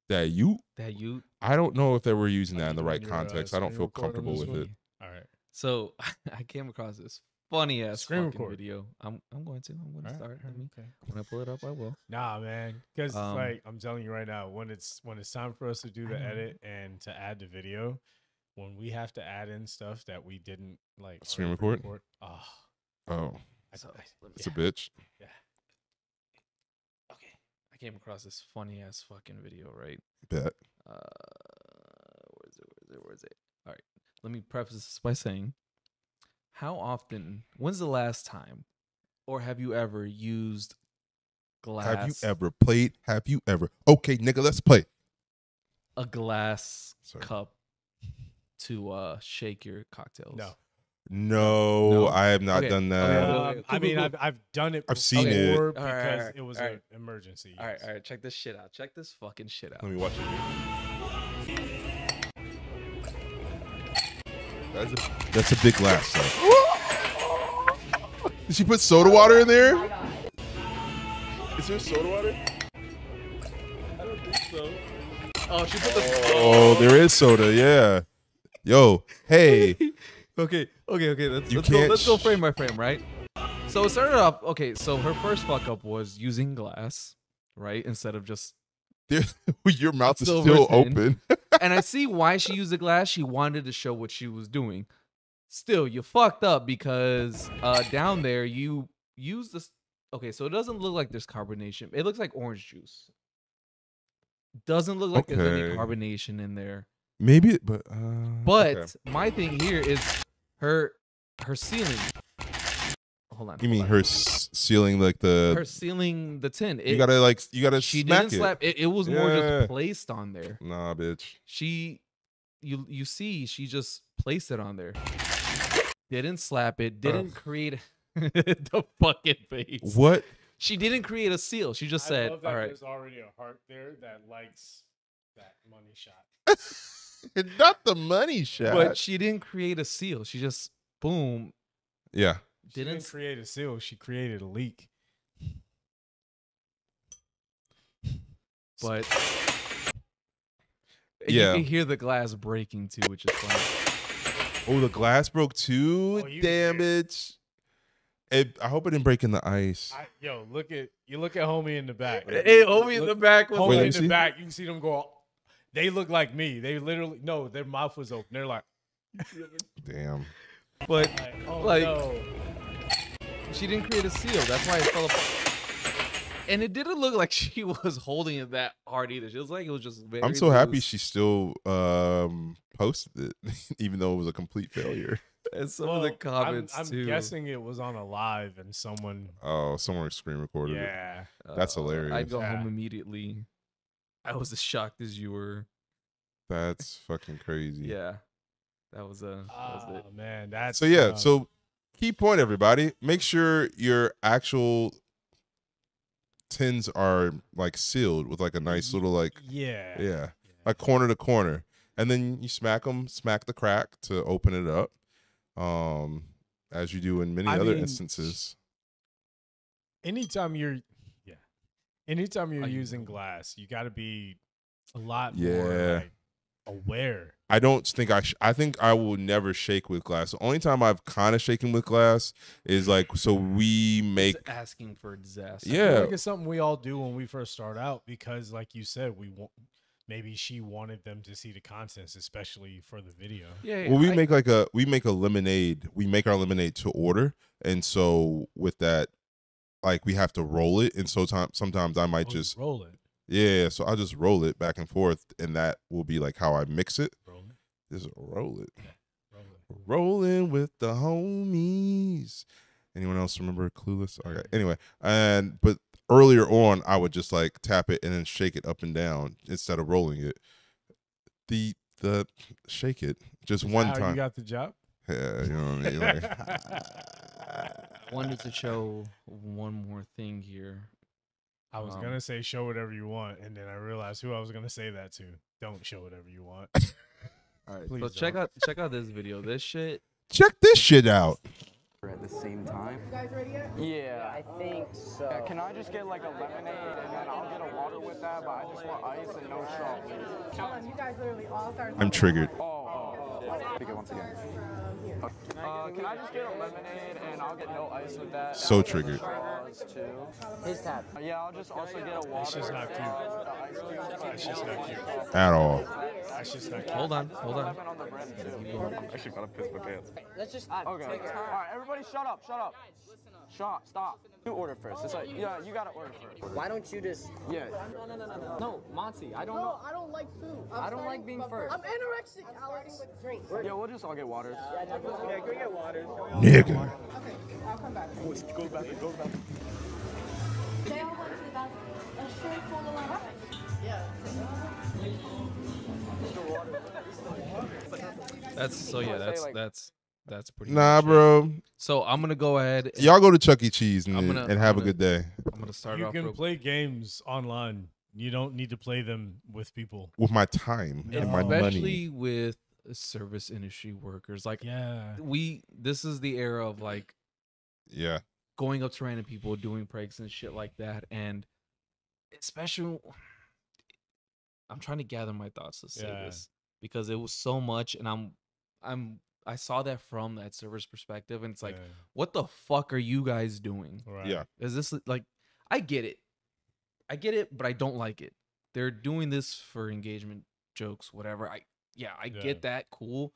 that you. That Ute. I don't know if they were using Are that in you the right doing your, context. I don't screen feel record on comfortable this with one? it. All right. So I came across this funny ass Screen fucking record. video. I'm going to All right, start. all right, okay. When I pull it up, I will. Nah, man. Because Um, like I'm telling you right now, when it's time for us to do the I know. edit and to add the video, when we have to add in stuff that we didn't like Screen already record? Oh, Oh, So let me it's a bitch. Okay. I came across this funny ass fucking video, right? Bet. Where is it? All right. Let me preface this by saying, when's the last time, or have you ever used glass? Have you ever played? Have you ever? Okay, nigga, let's play. a glass Sorry. cup to shake your cocktails? no. No, No? I have not Okay, done okay, that. okay. I mean, cool. I've done it. I've seen it. before All right, because all right, it was all an right. emergency. All right, yes. all right. Check this shit out. Check this fucking shit out. Let me watch it. That's a big glass, though. Did she put soda water in there? Is there soda water? I don't think so. Oh, she put the. Oh, there is soda. Yeah. Yo, hey. Okay. Let's You let's go. can't Let's go sh- frame by frame, right? So it started off. Okay, so her first fuck up was using glass, right, instead of just. Your mouth is Silver still tin. open. And I see why she used the glass. She wanted to show what she was doing. Still, you fucked up because down there you use this. Okay, so it doesn't look like there's carbonation. It looks like orange juice. Doesn't look like there's any Okay. carbonation in there. Maybe, but. But okay. my thing here is her ceiling. Hold on. You mean hold her on. sealing like the? Her sealing the tin? you gotta She smack didn't it. slap. It was more Yeah. just placed on there. Nah, bitch. You see, she just placed it on there. Didn't slap it. Didn't create the fucking face. What? She didn't create a seal. She just I said, love that "All right." there's already a heart there that likes that money shot. Not the money shot. But she didn't create a seal. She just boom. yeah. She didn't Didn't create a seal. She created a leak. But Yeah. you can hear the glass breaking too, which is funny. Oh, the glass broke too. Oh, you Damn did. it! I hope it didn't break in the ice. Look at homie in the back. Hey, homie in the back was Wait, Homie let me in see. the back. You can see them go. They look like me. They literally no, their mouth was open. They're like, Damn. But oh like, no. she didn't create a seal. That's why it fell apart. And it didn't look like she was holding it that hard either. She was like, it was just very I'm so happy loose. she still posted it, even though it was a complete failure. And some of the Well, comments I'm too. guessing it was on a live and someone. Oh, someone screen recorded it. Yeah. That's I'd hilarious. go Yeah. home immediately. I was as shocked as you were. That's fucking crazy. Yeah. That was it. Oh man, that's So yeah, so key point, everybody. Make sure your actual tins are like sealed with like a nice little like yeah. like corner to corner, and then you smack the crack to open it up, as you do in many I other mean, instances. Anytime you're you using glass, you got to be a lot Yeah. more like, aware. I don't think I think I will never shake with glass. The only time I've kind of shaken with glass is like so we make It's asking for disaster. I feel yeah. like it's something we all do when we first start out because, like you said, maybe she wanted them to see the contents, especially for the video. Yeah. Well, we make a lemonade. We make our lemonade to order, and so with that, like we have to roll it, and so sometimes I might Oh, just roll it. yeah. So I'll just roll it back and forth, and that will be like how I mix it. Roll it. Just roll it. Roll it. Rolling with the homies. Anyone else remember Clueless? Okay. Anyway, but earlier on, I would just like tap it and then shake it up and down instead of rolling it. The shake it just Is one that how time. you got the job? Yeah, you know what I mean. Like, Wanted to show one more thing here. I was gonna say show whatever you want, and then I realized who I was gonna say that to. Don't show whatever you want. All right, Please so don't. check out this video. This shit. check this shit out. At the same time. You guys ready yet? Yeah. I think so. Yeah, can I just get like a lemonade and then I'll get a water with that, but I just want ice and no straw, please. Hold on, you guys literally all started. I'm triggered. Take it once again. Can I just get a lemonade and I'll get no ice with that? So I'll get triggered. straws, too. His tab. Yeah, I'll just also get a water. It's just not with cute. the ice cubes. That's just not cute. At all. That's just not cute. Hold on. Lemon on the bread, too. I'm actually gonna piss my pants. Let's just Okay. take All time. right, everybody shut up. Stop. You order first. It's like, yeah, you gotta order first. Why don't you just? Yeah. No, Monty. I don't know. I don't like food. I don't like being first. I'm anorexic, Alex. With drinks. Yeah, we'll just all get waters. Yeah, go get water. Nigga. Okay, I'll come back. Go back. They all went to the bathroom. A shirt full of like. That's pretty. Nah, much it. bro. So I'm gonna go ahead. And Y'all go to Chuck E. Cheese and, I'm gonna- and have I'm a good day I'm gonna start You off. can real- play games online. You don't need to play them with people. with my time and my money. especially with service industry workers. Like Yeah. this is the era of like Yeah. going up to random people, doing pranks and shit like that, and especially, I'm trying to gather my thoughts to say Yeah. this because it was so much, and I saw that from that server's perspective, and it's like, Yeah. what the fuck are you guys doing? Right. Yeah. Is this like, I get it, but I don't like it. They're doing this for engagement jokes, whatever. I Yeah. get that, cool,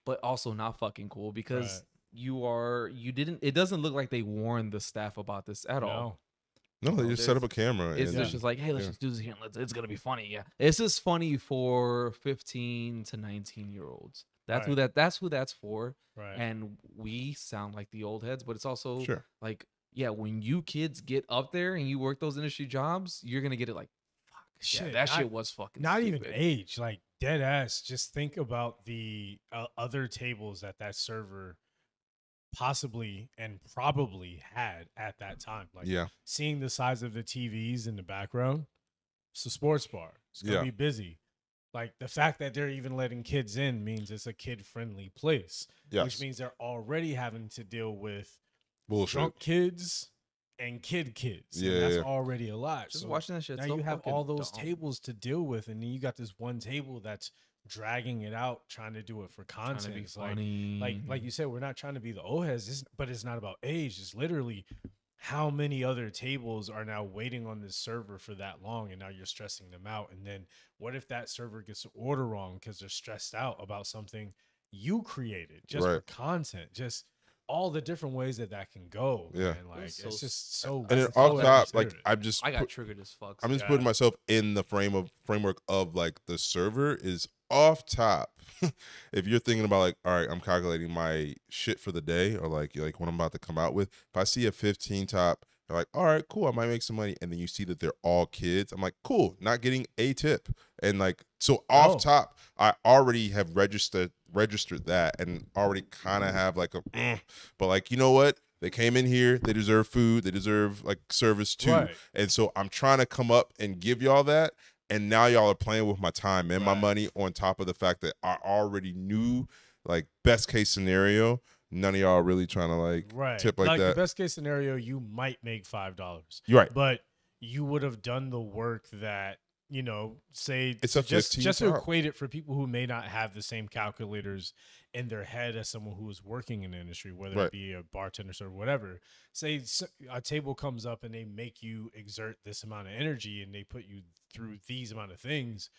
but also not fucking cool because Right. it doesn't look like they warned the staff about this at all. No, they No, just set up there's- a camera. It's and just like, hey, let's yeah. just do this here. It's gonna be funny. Yeah, it's just funny for 15 to 19-year-olds. That's who Right. that's who that's for. Right. And we sound like the old heads, but it's also Sure. like, yeah, when you kids get up there and you work those industry jobs, you're gonna get it like, fuck, yeah, Shit, that not- shit was fucking Not even stupid. age, like dead ass. Just think about the other tables that server possibly and probably had at that time. Like Yeah. seeing the size of the TVs in the background, it's a sports bar. It's gonna Yeah. be busy. Like the fact that they're even letting kids in means it's a kid-friendly place, Yes. which means they're already having to deal with Bullshit. drunk kids and kids. And Yeah, that's yeah. already a lot. Just So watching that shit. now so you have fucking all those dumb. tables to deal with, and then you got this one table that's dragging it out, trying to do it for trying content. to be It's like, funny. like you said, we're not trying to be the old heads, but it's not about age. It's literally how many other tables are now waiting on this server for that long, and now you're stressing them out? And then what if that server gets the order wrong because they're stressed out about something you created just for content? Just all the different ways that can go. Yeah. Man. Like it's just so. And then it's off so top, like inconsiderate. I got triggered as fuck. I'm just putting myself in the framework of like the server is off top. If you're thinking about like, all right, I'm calculating my shit for the day, or like what I'm about to come out with. If I see a 15 top, you're like, all right, cool, I might make some money, and then you see that they're all kids. I'm like, cool, not getting a tip, and like so off top, I already have registered that, and already kind of have like a, but like you know what? They came in here, they deserve food, they deserve like service too, Right. and so I'm trying to come up and give y'all that. And now y'all are playing with my time and my money on top of the fact that I already knew, like, best case scenario, none of y'all are really trying to, like, tip like that. The best case scenario, you might make $5. You're right. But you would have done the work that, you know, say it's a just to top. equate it for people who may not have the same calculators in their head as someone who is working in the industry, whether it be a bartender or whatever. Say a table comes up and they make you exert this amount of energy and they put you through these amount of things.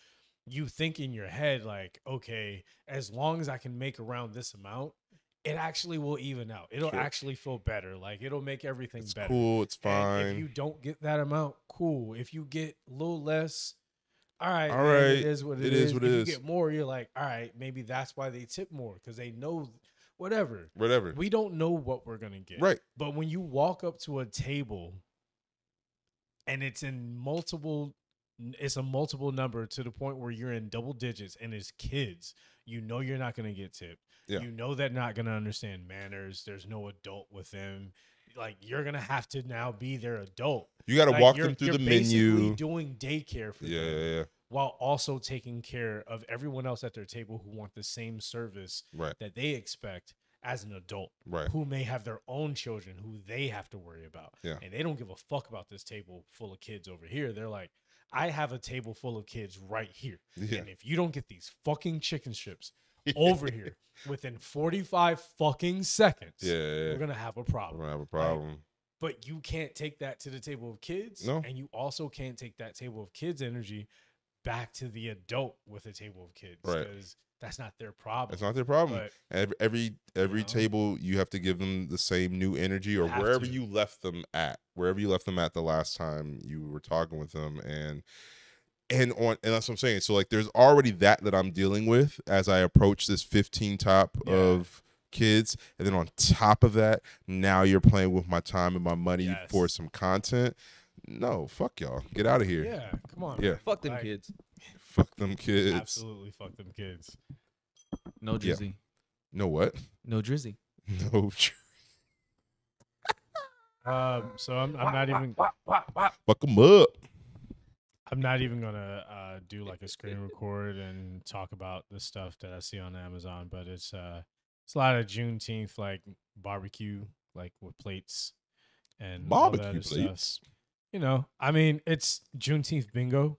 You think in your head like, okay, as long as I can make around this amount, it actually will even out. It'll actually feel better. Like it'll make everything better. Cool. It's fine. And if you don't get that amount, cool. If you get a little less, all right, it is what it is. If you get more, you're like, all right, maybe that's why they tip more, because they know whatever. We don't know what we're gonna get. Right. But when you walk up to a table and it's a multiple number to the point where you're in double digits and it's kids, you know you're not gonna get tipped. Yeah. You know they're not gonna understand manners. There's no adult with them. Like you're gonna have to now be their adult. You got to like, walk them through the menu. Basically doing daycare for them. Yeah. While also taking care of everyone else at their table who want the same service that they expect as an adult, who may have their own children who they have to worry about. Yeah. And they don't give a fuck about this table full of kids over here. They're like, I have a table full of kids right here. Yeah. And if you don't get these fucking chicken strips over here within 45 fucking seconds, we're going to have a problem. We're going to have a problem. Like, but you can't take that to the table of kids. No. And you also can't take that table of kids energy back to the adult with a table of kids. Right. Because that's not their problem. That's not their problem. But, every table, you have to give them the same new energy, or wherever you left them at, the last time you were talking with them, and that's what I'm saying. So like, there's already that I'm dealing with as I approach this 15 top of kids, and then on top of that, now you're playing with my time and my money for some content. No, fuck y'all. Get out of here. Yeah, come on. Yeah, fuck them kids. Fuck them kids. Absolutely, fuck them kids. No Drizzy. Yeah. No what? No Drizzy. No. So I'm not even. Fuck them up. I'm not even gonna do like a screen record and talk about the stuff that I see on Amazon, but it's a lot of Juneteenth like barbecue, like with plates and barbecue all that plates. Stuff. You know, I mean, it's Juneteenth bingo.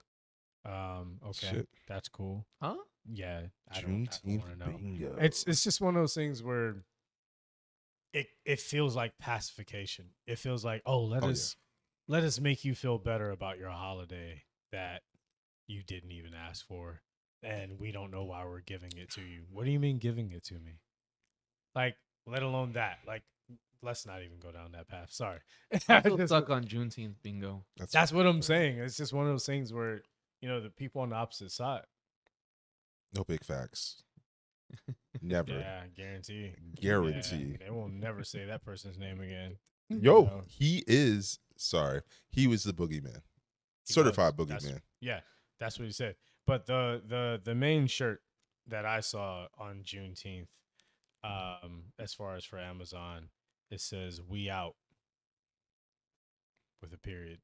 Okay, Shit. that's cool. Huh? Yeah, I don't Juneteenth want to know. bingo. It's just one of those things where it feels like pacification. It feels like, let us make you feel better about your holiday that you didn't even ask for, and we don't know why we're giving it to you. What do you mean giving it to me? Like, let alone that. Like, let's not even go down that path. Sorry. I'm still stuck on Juneteenth bingo. That's what I'm saying. It's just one of those things where, you know, the people on the opposite side. No big facts. Never. Yeah, guarantee. Guarantee. Yeah, they will never say that person's name again. Yo, You know? he was the boogeyman. Certified boogeyman. That's what he said. But the main shirt that I saw on Juneteenth, as far as for Amazon, it says "We Out" with a period.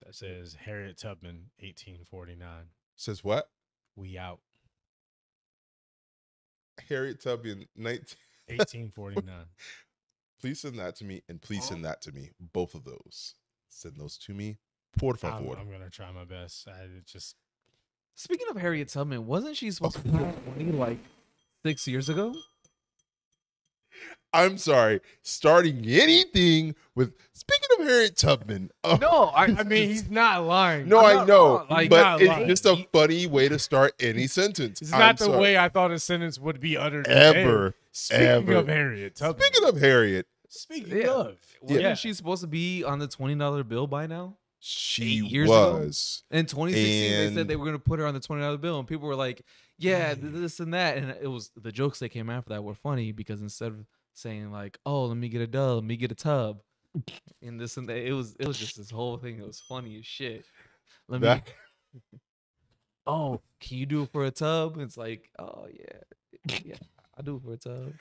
That says Harriet Tubman, 1849. Says what? We out. Harriet Tubman, 1849. Please send that to me, and please send that to me. Both of those. Send those to me. Por favor. I'm gonna try my best. Speaking of Harriet Tubman, wasn't she supposed to be 20 like 6 years ago? I'm sorry. Starting anything with speaking of Harriet Tubman. No, I mean he's not lying. No, I'm I not know, lying. Like, but not it's lying. just a funny way to start any sentence. It's I'm not the sorry. way I thought a sentence would be uttered Ever, today. Speaking ever. of Harriet Tubman. Speaking of Harriet, Speaking Yeah. of, Wasn't she supposed to be on the $20 bill by now? she 8 years ago? was. In 2016, they said And- they were going to put her on the $20 bill, and people were like, "Yeah, this and that." And it was the jokes that came after that were funny because instead of saying like, "Oh, let me get a dub, let me get a tub," and this and that, it was just this whole thing. It was funny as shit. Let me. That- Oh, can you do it for a tub? It's like, oh yeah, I'll do it for a tub.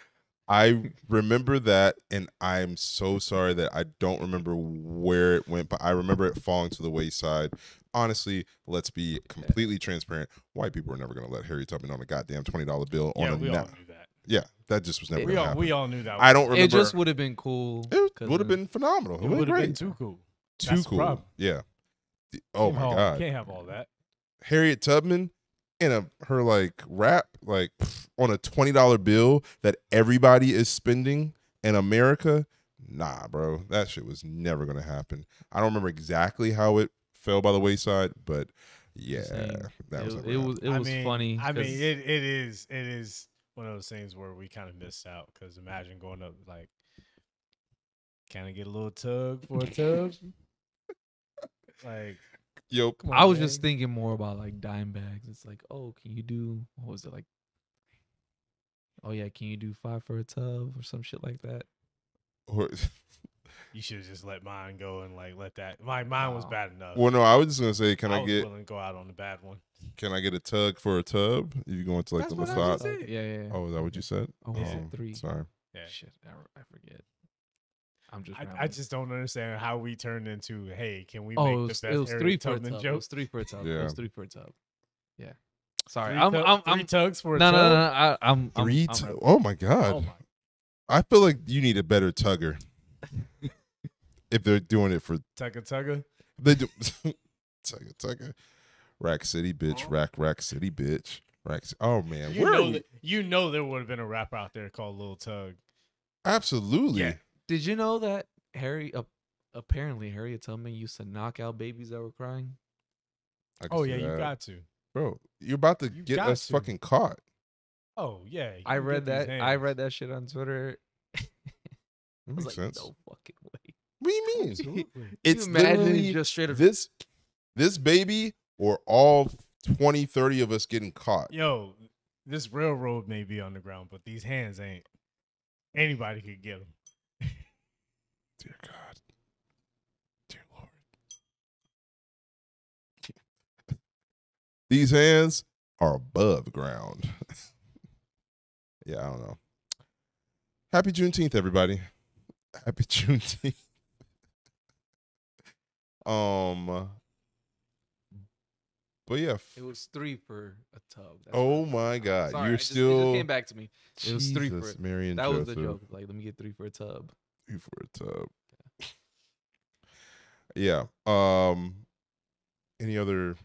I remember that, and I'm so sorry that I don't remember where it went, but I remember it falling to the wayside. Honestly, let's be completely transparent. White people are never going to let Harriet Tubman on a goddamn $20 bill on yeah, a we all knew that. Yeah, that just was never going to happen. We all knew that. I don't remember. It just would have been cool. It 'cause would have then- been phenomenal. It It would would have have been great. too cool. Too That's the cool. problem. Yeah. Oh my God. Can't have all that. Harriet Tubman in her like rap like on a $20 bill that everybody is spending in America. Nah, bro, that shit was never gonna happen. I don't remember exactly how it fell by the wayside, but yeah, Same. that was it was funny. I mean, 'cause- it is one of those things where we kind of missed out because imagine going up like, can I get a little tug for a tub? Like, yo, come on, I was man. just thinking more about like dime bags. It's like, oh, can you do what was it like? Oh yeah, can you do 5 for a tub or some shit like that? or- You should have just let mine go and like let that. Mine was Wow. bad enough. well, no, I was just gonna say, can I was get willing to go out on the bad one? a tug for a tub? If you go into like That's the what I massage. just said. Yeah. Oh, is that what you said? Oh, was it 3? Sorry. Yeah. Shit, I forget. I'm just. I rambling. just don't understand how we turned into, hey, can we Oh, make it was, the it best was 3 Harriet for a Tubman tub. It joke? was 3 for a tub. It Yeah. was 3 for a tub. Yeah. Sorry, Three I'm tugs for a no, tub? no, no. I'm Three. I'm- Oh my God. Oh my. I feel like you need a better tugger. If they're doing it for Tugga. they do tugger. Rack City bitch, Rack City bitch. Oh man, where are we? You know there would have been a rapper out there called Lil Tug. Absolutely. Yeah. Did you know that apparently Harriet Tubman used to knock out babies that were crying? I can Oh see yeah, you that. got to. Bro, you're about to You get got us to. fucking caught. Oh yeah. you I can read get these that. I hands. read that shit on Twitter. That I was makes like, sense. no fucking way. What do you mean? Absolutely. It's Can you imagine literally just straight up this baby or all 20, 30 of us getting caught. Yo, this railroad may be on the ground, but these hands ain't. Anybody could get them. Dear God. Dear Lord. These hands are above ground. Yeah, I don't know. Happy Juneteenth, everybody. Happy Juneteenth. But yeah. It was 3 for a tub. That's Oh what- my God. Sorry, You're it just still came back to me. It was 3 for Jesus, it. Mary and That was the Joseph. joke. Like, let me get 3 for a tub. 3 for a tub. Yeah. Any other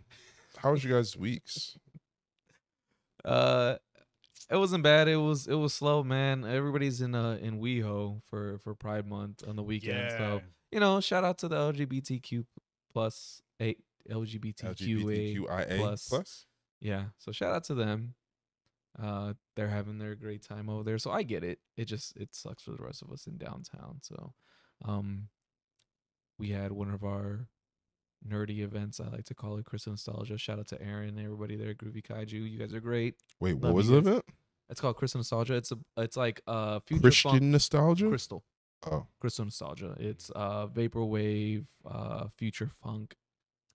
how was your guys' weeks? It wasn't bad. It was slow, man. Everybody's in WeHo for Pride Month on the weekend. So shout out to the LGBTQ plus LGBTQIA plus. Yeah. So shout out to them. They're having their great time over there. So I get it. It sucks for the rest of us in downtown. So we had one of our nerdy events, I like to call it, Crystal Nostalgia. Shout out to Aaron and everybody there, Groovy Kaiju. You guys are great. Wait, what Love was you the guys. event? It's called Crystal Nostalgia. It's like future Christian funk. nostalgia? Crystal. Oh. Crystal Nostalgia. It's vaporwave, future funk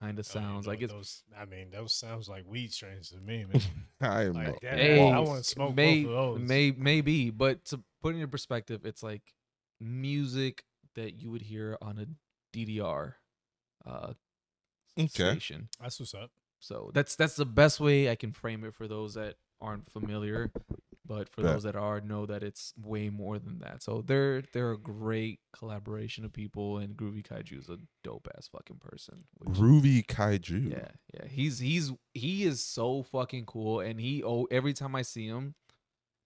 kind of sounds. Like it's those. I mean, those sounds like weed strains to me, man. I am Like, damn, Hey, I want to smoke both of those. Maybe, but to put in your perspective, it's like music that you would hear on a DDR station. That's what's up. So that's the best way I can frame it for those that aren't familiar, but for those that are, know that it's way more than that. So they're a great collaboration of people, and Groovy Kaiju is a dope ass fucking person. Groovy Kaiju. Yeah. He is so fucking cool, and every time I see him,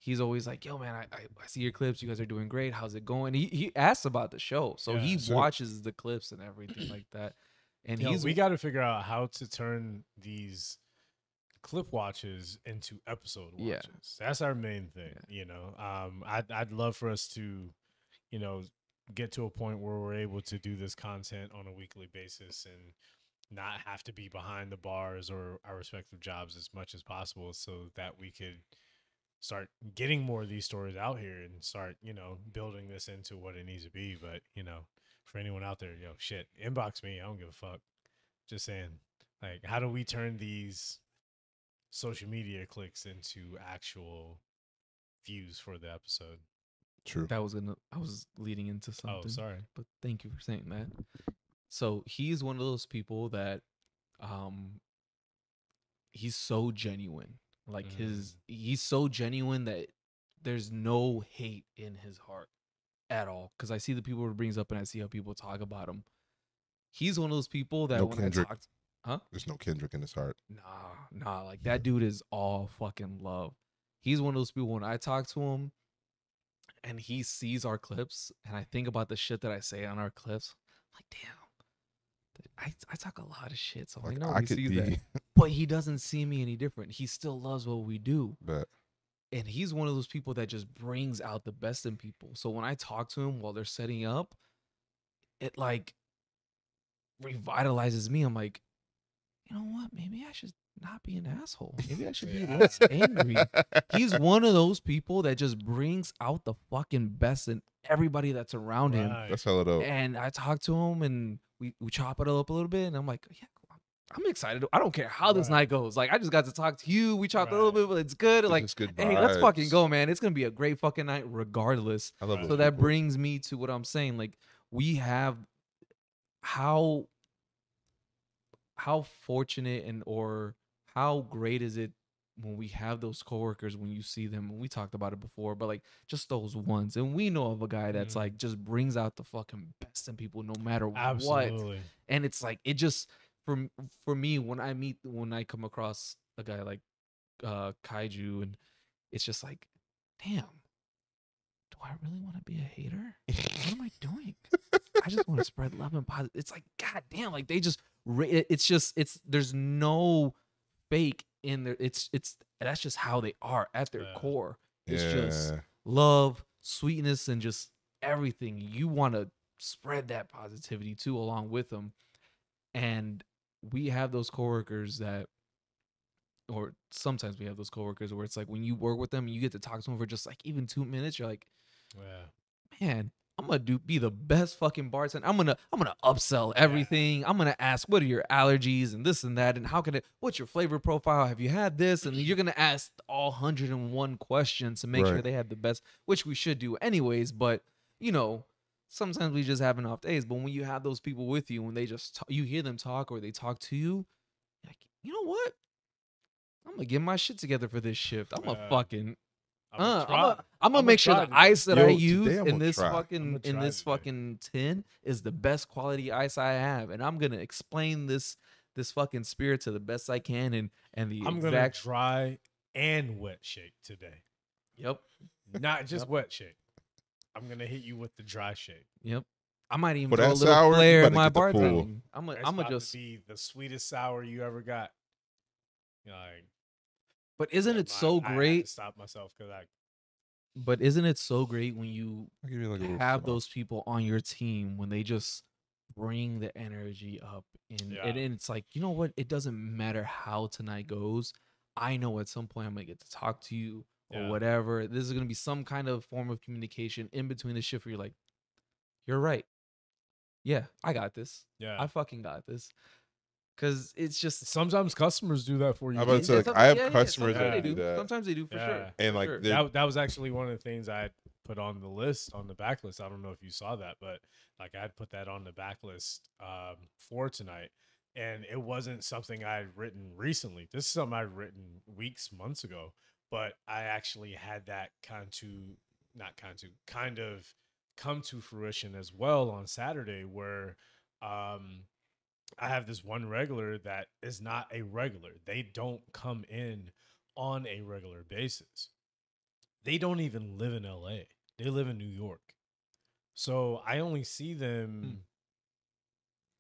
he's always like, yo, man, I see your clips. You guys are doing great. How's it going? He asks about the show. So Yeah. he Sick. watches the clips and everything like that. And Yo, he's we got to figure out how to turn these clip watches into episode watches. Yeah. That's our main thing. You know, I'd love for us to, you know, get to a point where we're able to do this content on a weekly basis and not have to be behind the bars or our respective jobs as much as possible, so that we could start getting more of these stories out here and start, you know, building this into what it needs to be. But, you know, for anyone out there, yo, shit, inbox me. I don't give a fuck. Just saying, like, how do we turn these social media clicks into actual views for the episode? True. I was leading into something. Oh, sorry. But thank you for saying that. So he's one of those people that he's so genuine. Like he's so genuine that there's no hate in his heart at all. Because I see the people he brings up and I see how people talk about him. He's one of those people that No when Kendrick. I talked, huh? There's no Kendrick in his heart. Nah, like that dude is all fucking love. He's one of those people when I talk to him and he sees our clips and I think about the shit that I say on our clips, I'm like, damn. I talk a lot of shit, so Like, I know I he could sees be- that. But he doesn't see me any different. He still loves what we do. But And he's one of those people that just brings out the best in people. So when I talk to him while they're setting up, it like revitalizes me. I'm like, you know what? Maybe I should not be an asshole. Maybe I should be less angry. He's one of those people that just brings out the fucking best in everybody that's around him. Right. that's hella dope. And I talk to him and we chop it up a little bit. And I'm like, yeah, I'm excited. I don't care how this Right. night goes. Like, I just got to talk to you. We chopped a little Right. bit, but it's good. It's Like, just good hey, let's fucking vibes. go, man. It's going to be a great fucking night regardless. I love Right. those So that people. brings me to what I'm saying. Like, we have how fortunate and or how great is it when we have those coworkers, when you see them, and we talked about it before, but like just those ones. And we know of a guy that's Mhm. like just brings out the fucking best in people no matter what. Absolutely. And it's like it just for me when I come across a guy like Kaiju, and it's just like, damn, do I really want to be a hater? What am I doing? I just want to spread love and positive. It's like, god damn, like they just it's there's no fake in there. It's that's just how they are at their Yeah. core. It's just Yeah. love, sweetness, and just everything. You want to spread that positivity too along with them. And we have those coworkers that, or sometimes we have those coworkers where it's like when you work with them and you get to talk to them for just like even 2 minutes, you're like, Yeah. man, I'm gonna be the best fucking bartender. I'm gonna upsell everything. I'm gonna ask what are your allergies and this and that, and how can it, what's your flavor profile? Have you had this? And you're gonna ask all 101 questions to make sure Right. they have the best, which we should do anyways. But you know, sometimes we just having off days. But when you have those people with you, when they just you hear them talk or they talk to you, you're like, you know what? I'm gonna get my shit together for this shift. I'm gonna Yeah. fucking I'm gonna I'm gonna make sure try the today. ice that Yo, I today use I'm in gonna this try. I'm fucking gonna in try this today. fucking tin is the best quality ice I have, and I'm gonna explain this fucking spirit to the best I can, and the I'm gonna exact dry and wet shake today. yep Not just Yep. wet shake. I'm gonna hit you with the dry shake. yep. I might even For throw a that little sour, you flair in better my get the full. bartending. I'm It's gonna about just. to be the sweetest sour you ever got. Like, But isn't yeah, it so I had to great? stop myself because But isn't it so great when you I'll give you like a little have sauce. those people on your team when they just bring the energy up and, Yeah. and it's like, you know what, it doesn't matter how tonight goes. I know at some point I'm gonna get to talk to you or Yeah. whatever. This is gonna be some kind of form of communication in between the shift where you're like, you're right, yeah, I got this. yeah. I fucking got this. Because it's just Sometimes customers do that for you. I'm about to too. say, like, some- I have yeah, customers sometimes that they do that. Sometimes they do for Yeah. sure. And for like sure. they're That was actually one of the things I put on the list, on the backlist. I don't know if you saw that, but like I'd put that on the backlist for tonight. And it wasn't something I'd written recently. This is something I'd written weeks, months ago. But I actually had that kind of come to fruition as well on Saturday, where I have this one regular that is not a regular. They don't come in on a regular basis. they don't even live in LA. They live in New York. So I only see them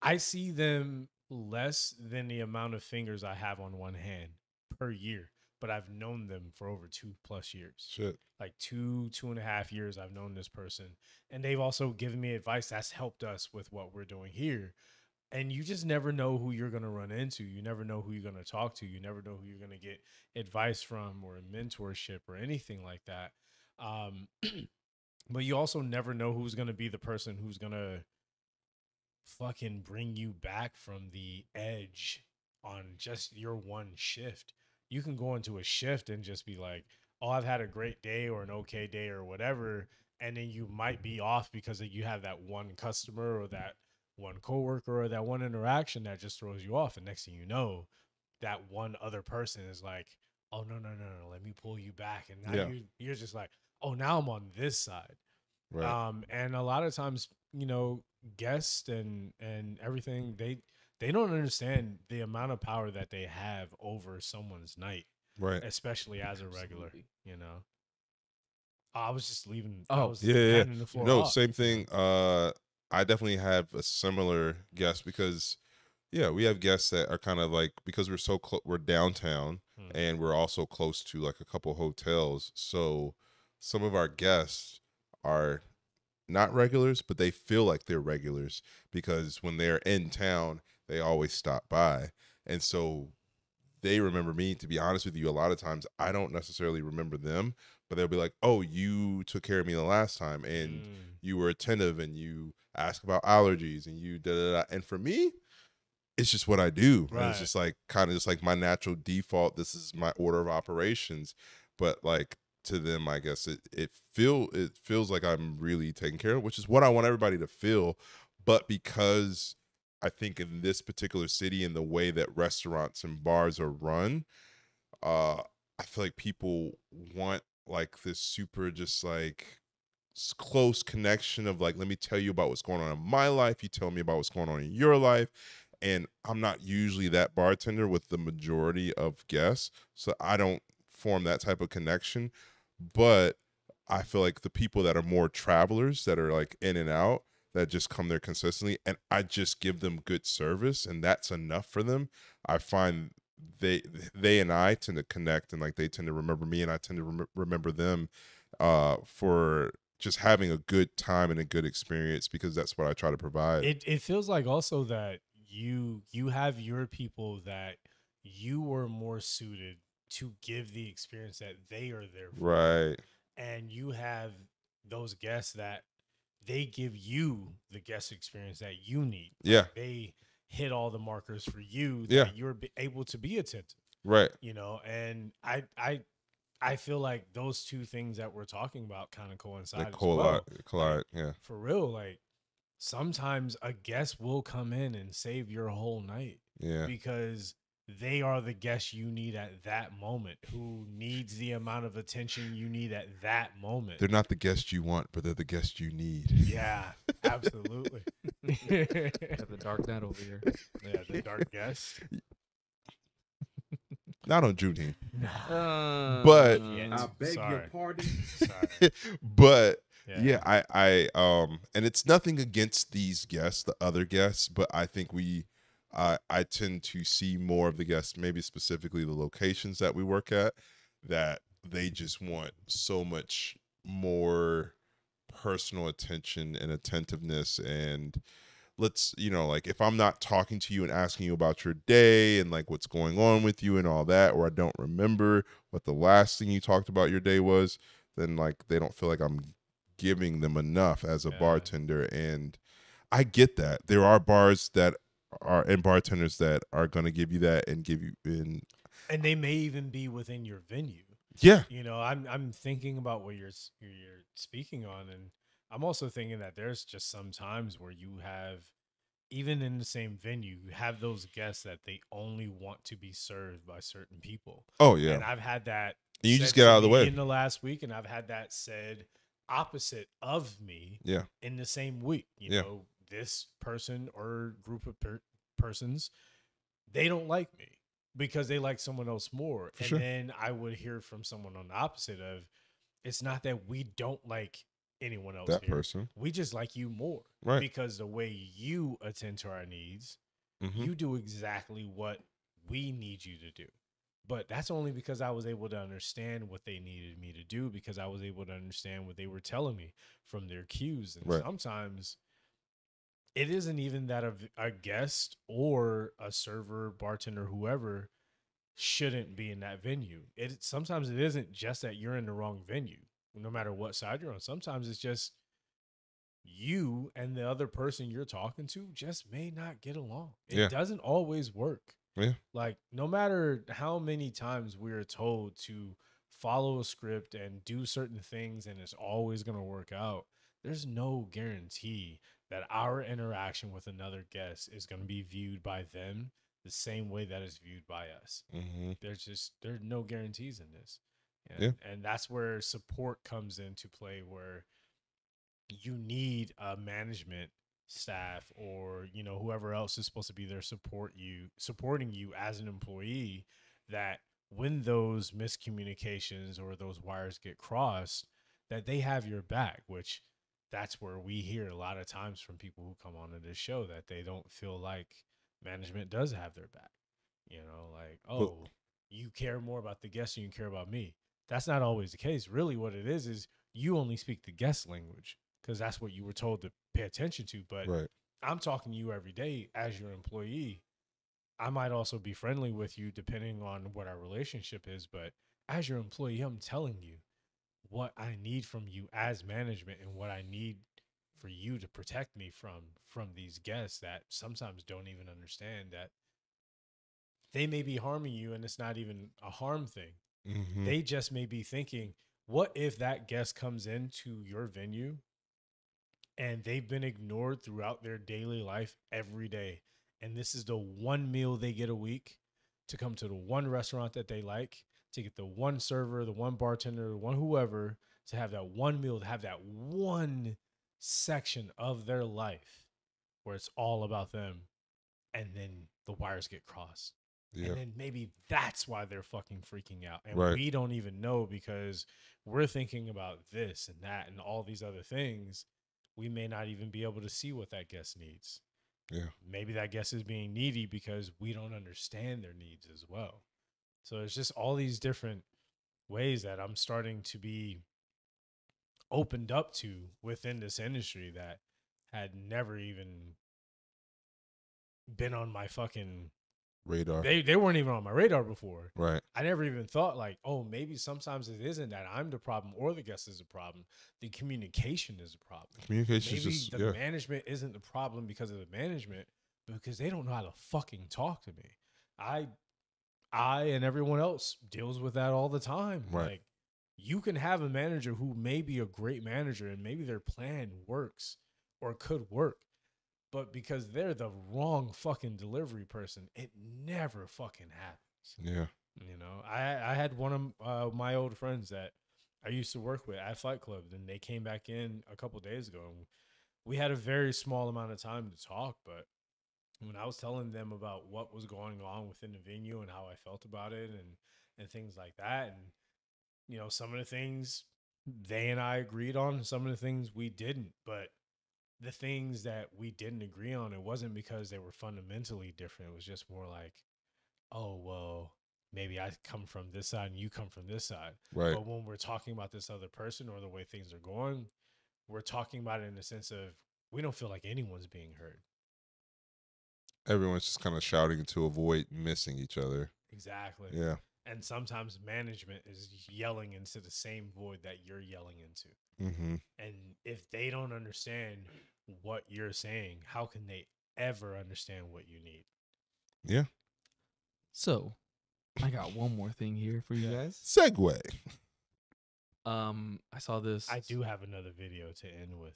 I see them less than the amount of fingers I have on one hand per year. But I've known them for over 2+ years. Shit. Like 2.5 years I've known this person. And they've also given me advice that's helped us with what we're doing here. And you just never know who you're going to run into. You never know who you're going to talk to. You never know who you're going to get advice from or a mentorship or anything like that. But you also never know who's going to be the person who's going to fucking bring you back from the edge on just your one shift. You can go into a shift and just be like, oh, I've had a great day or an okay day or whatever. And then you might be off because you have that one customer or that one coworker or that one interaction that just throws you off. And next thing you know, that one other person is like, oh, no, let me pull you back. And now you're just like, oh, now I'm on this side. Right. And a lot of times, guests and everything, they don't understand the amount of power that they have over someone's night. Right. Especially as a regular, Absolutely. I was just leaving. Yeah. The floor No, off. same thing. I definitely have a similar guest because, we have guests that are kind of like, because we're so we're downtown and we're also close to like a couple hotels. So some of our guests are not regulars, but they feel like they're regulars because when they're in town, they always stop by. And so they remember me. To be honest with you, a lot of times I don't necessarily remember them, but they'll be like, oh, you took care of me the last time and you were attentive and you asked about allergies and you da-da-da. And for me, it's just what I do. Right. And it's just like kind of just like my natural default. This is my order of operations. But like to them, I guess it feels like I'm really taken care of, which is what I want everybody to feel. But because I think in this particular city and the way that restaurants and bars are run, I feel like people want like this super just like close connection of like, let me tell you about what's going on in my life. You tell me about what's going on in your life. And I'm not usually that bartender with the majority of guests, so I don't form that type of connection. But I feel like the people that are more travelers that are like in and out, that just come there consistently, and I just give them good service, and that's enough for them. I find they and I tend to connect, and like they tend to remember me, and I tend to remember them for just having a good time and a good experience, because that's what I try to provide. It feels like also that you have your people that you were more suited to give the experience that they are there for. Right. And you have those guests that they give you the guest experience that you need. Yeah. Like they hit all the markers for you that you're able to be attentive. Right. And I feel like those two things that we're talking about kind of coincide. They collide, Like, yeah. For real, like sometimes a guest will come in and save your whole night. Yeah. Because they are the guest you need at that moment, who needs the amount of attention you need at that moment. They're not the guest you want, but they're the guest you need. Yeah, absolutely. Got the dark knight over here. Yeah, the dark guest. Not on Juneteenth. But I beg your pardon. Sorry. But yeah, I and it's nothing against these guests, the other guests, but I think I tend to see more of the guests, maybe specifically the locations that we work at, that they just want so much more personal attention and attentiveness. And let's, like if I'm not talking to you and asking you about your day and like what's going on with you and all that, or I don't remember what the last thing you talked about your day was, then like they don't feel like I'm giving them enough as a bartender. And I get that. There are bars that are and bartenders that are going to give you that and give you and they may even be within your venue. Yeah. I'm thinking about what you're speaking on, and I'm also thinking that there's just some times where you have, even in the same venue, you have those guests that they only want to be served by certain people. Oh yeah. And I've had that. And you just get out of the way in the last week, and I've had that said opposite of me. Yeah. In the same week, you know, this person or group of persons, they don't like me because they like someone else more. And then I would hear from someone on the opposite of, it's not that we don't like anyone else That here. person. We just like you more. Right. Because the way you attend to our needs, Mhm. you do exactly what we need you to do. But that's only because I was able to understand what they needed me to do, because I was able to understand what they were telling me from their cues. And Right. sometimes it isn't even that a guest or a server, bartender, whoever shouldn't be in that venue. Sometimes it isn't just that you're in the wrong venue, no matter what side you're on. Sometimes it's just you and the other person you're talking to just may not get along. It doesn't always work. Yeah. Like, no matter how many times we're told to follow a script and do certain things and it's always going to work out, there's no guarantee that our interaction with another guest is going to be viewed by them the same way that it's viewed by us. Mm-hmm. There's no guarantees in this. And that's where support comes into play, where you need a management staff or, you know, whoever else is supposed to be there supporting you as an employee, that when those miscommunications or those wires get crossed, that they have your back, which that's where we hear a lot of times from people who come onto this show that they don't feel like management does have their back. You know, like, oh, you care more about the guest than you care about me. That's not always the case. Really what it is you only speak the guest language because that's what you were told to pay attention to. But I'm talking to you every day as your employee. I might also be friendly with you depending on what our relationship is. But as your employee, I'm telling you what I need from you as management and what I need for you to protect me from these guests that sometimes don't even understand that they may be harming you and it's not even a harm thing. Mm-hmm. They just may be thinking, what if that guest comes into your venue and they've been ignored throughout their daily life every day, and this is the one meal they get a week to come to the one restaurant that they like, to get the one server, the one bartender, the one whoever, to have that one meal, to have that one section of their life where it's all about them, and then the wires get crossed. Yeah. And then maybe that's why they're fucking freaking out. And Right. we don't even know because we're thinking about this and that and all these other things. We may not even be able to see what that guest needs. Yeah. Maybe that guest is being needy because we don't understand their needs as well. So it's just all these different ways that I'm starting to be opened up to within this industry that had never even been on my fucking radar. They weren't even on my radar before. Right. I never even thought like, oh, maybe sometimes it isn't that I'm the problem or the guest is the problem. The communication is the problem. Communication is Maybe just the management isn't the problem because of the management, but because they don't know how to fucking talk to me. I and everyone else deals with that all the time. Right. Like, you can have a manager who may be a great manager and maybe their plan works or could work, but because they're the wrong fucking delivery person, it never fucking happens. Yeah. You know, I had one of my old friends that I used to work with at Fight Club, and they came back in a couple days ago. And we had a very small amount of time to talk, but when I was telling them about what was going on within the venue and how I felt about it and things like that, and, you know, some of the things they and I agreed on, some of the things we didn't, but the things that we didn't agree on, it wasn't because they were fundamentally different. It was just more like, oh, well, maybe I come from this side and you come from this side. Right. But when we're talking about this other person or the way things are going, we're talking about it in the sense of we don't feel like anyone's being heard. Everyone's just kind of shouting to avoid missing each other. Exactly. Yeah. And sometimes management is yelling into the same void that you're yelling into. Mm-hmm. And if they don't understand what you're saying, how can they ever understand what you need? Yeah. So, I got one more thing here for you guys. Segue. I saw this. I do have another video to end with.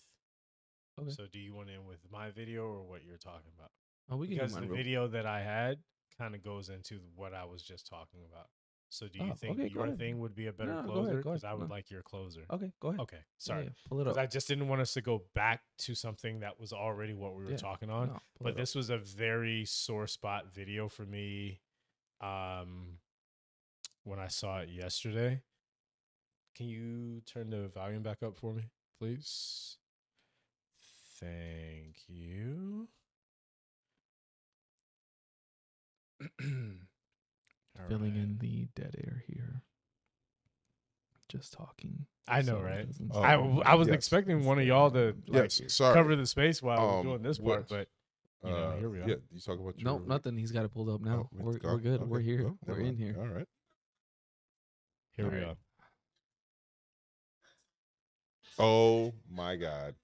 Okay. So do you want to end with my video or what you're talking about? Oh, we can do because mine the real- video that I had kind of goes into what I was just talking about. So do you Oh, think okay, go your ahead. thing would be a better No, go closer? ahead, Because I would no. like your closer. Okay, go ahead. Okay, Yeah, sorry. yeah, pull it 'Cause up. I just didn't want us to go back to something that was already what we were Yeah, talking on. no, pull it But up. this was a very sore spot video for me when I saw it yesterday. Can you turn the volume back up for me, please? Thank you. All Filling right. in the dead air here. Just talking. I know, so it right? doesn't Oh, sound I was yes. expecting one of y'all to like Yes, sorry. cover the space while I was doing this what- part, but you know, here we are. Yeah, you talk about your Nope, nothing. He's got it pulled up now. Oh, we're gone? good. Okay. We're here. Oh, We're never in mind. here. All right. Here we All go. right. Oh my God.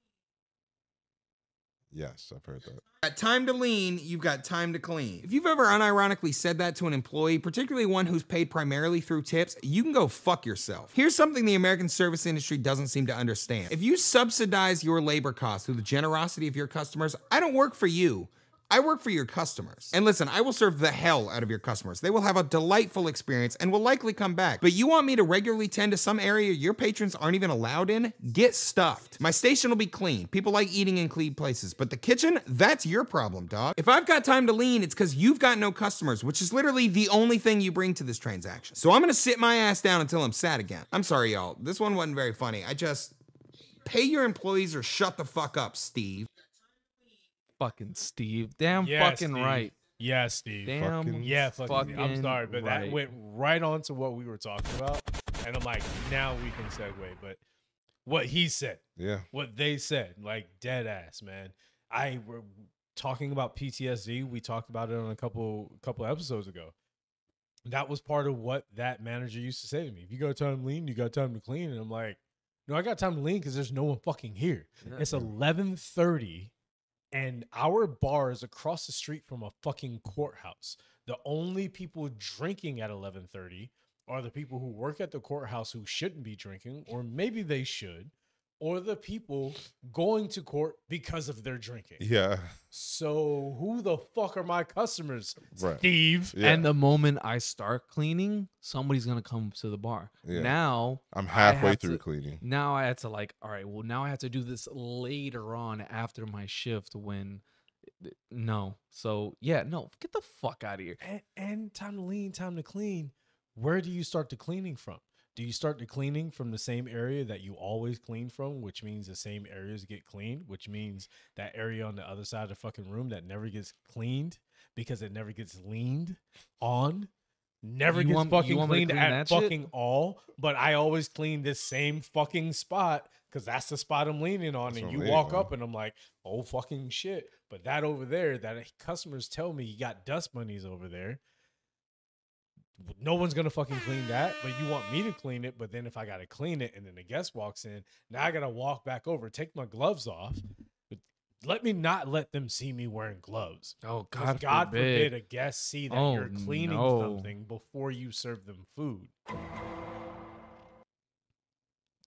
Yes, I've heard that. Got time to lean, you've got time to clean. If you've ever unironically said that to an employee, particularly one who's paid primarily through tips, you can go fuck yourself. Here's something the American service industry doesn't seem to understand. If you subsidize your labor costs through the generosity of your customers, I don't work for you. I work for your customers. And listen, I will serve the hell out of your customers. They will have a delightful experience and will likely come back. But you want me to regularly tend to some area your patrons aren't even allowed in? Get stuffed. My station will be clean. People like eating in clean places. But the kitchen, that's your problem, dog. If I've got time to lean, it's because you've got no customers, which is literally the only thing you bring to this transaction. So I'm gonna sit my ass down until I'm sad again. I'm sorry, y'all. This one wasn't very funny. I just pay your employees or shut the fuck up, Steve. Fucking Steve. Damn Yeah, fucking Steve. right. Yeah, Steve. Damn Yeah, fucking. I'm sorry, but that right. went right on to what we were talking about, and I'm like, now we can segue. But what he said, Yeah. what they said, like dead ass, man. We're talking about PTSD. We talked about it on a couple episodes ago. That was part of what that manager used to say to me. If you got time to lean, you got time to clean. And I'm like, no, I got time to lean because there's no one fucking here. It's 11:30. And our bar is across the street from a fucking courthouse. The only people drinking at 11:30 are the people who work at the courthouse who shouldn't be drinking, or maybe they should, or the people going to court because of their drinking. Yeah. So who the fuck are my customers, Right. Steve? Yeah. And the moment I start cleaning, somebody's gonna come to the bar. Yeah. Now I'm I halfway have through to- cleaning. Now I had to like, all right, well now I have to do this later on after my shift when no. So yeah, no, get the fuck out of here. And time to lean, time to clean. Where do you start the cleaning from? Do you start the cleaning from the same area that you always clean from, which means the same areas get cleaned, which means that area on the other side of the fucking room that never gets cleaned because it never gets leaned on, never You gets want- fucking you want me to cleaned clean at that shit? fucking all, but I always clean this same fucking spot because that's the spot I'm leaning on. That's And what you I'm walk leaning on. up and I'm like, oh fucking shit. But that over there, that customers tell me you got dust bunnies over there. No one's gonna fucking clean that, but you want me to clean it. But then if I gotta clean it and then the guest walks in, now I gotta walk back over, take my gloves off. But let me not let them see me wearing gloves. Oh 'Cause God forbid a guest see that Oh, you're cleaning no. something before you serve them food.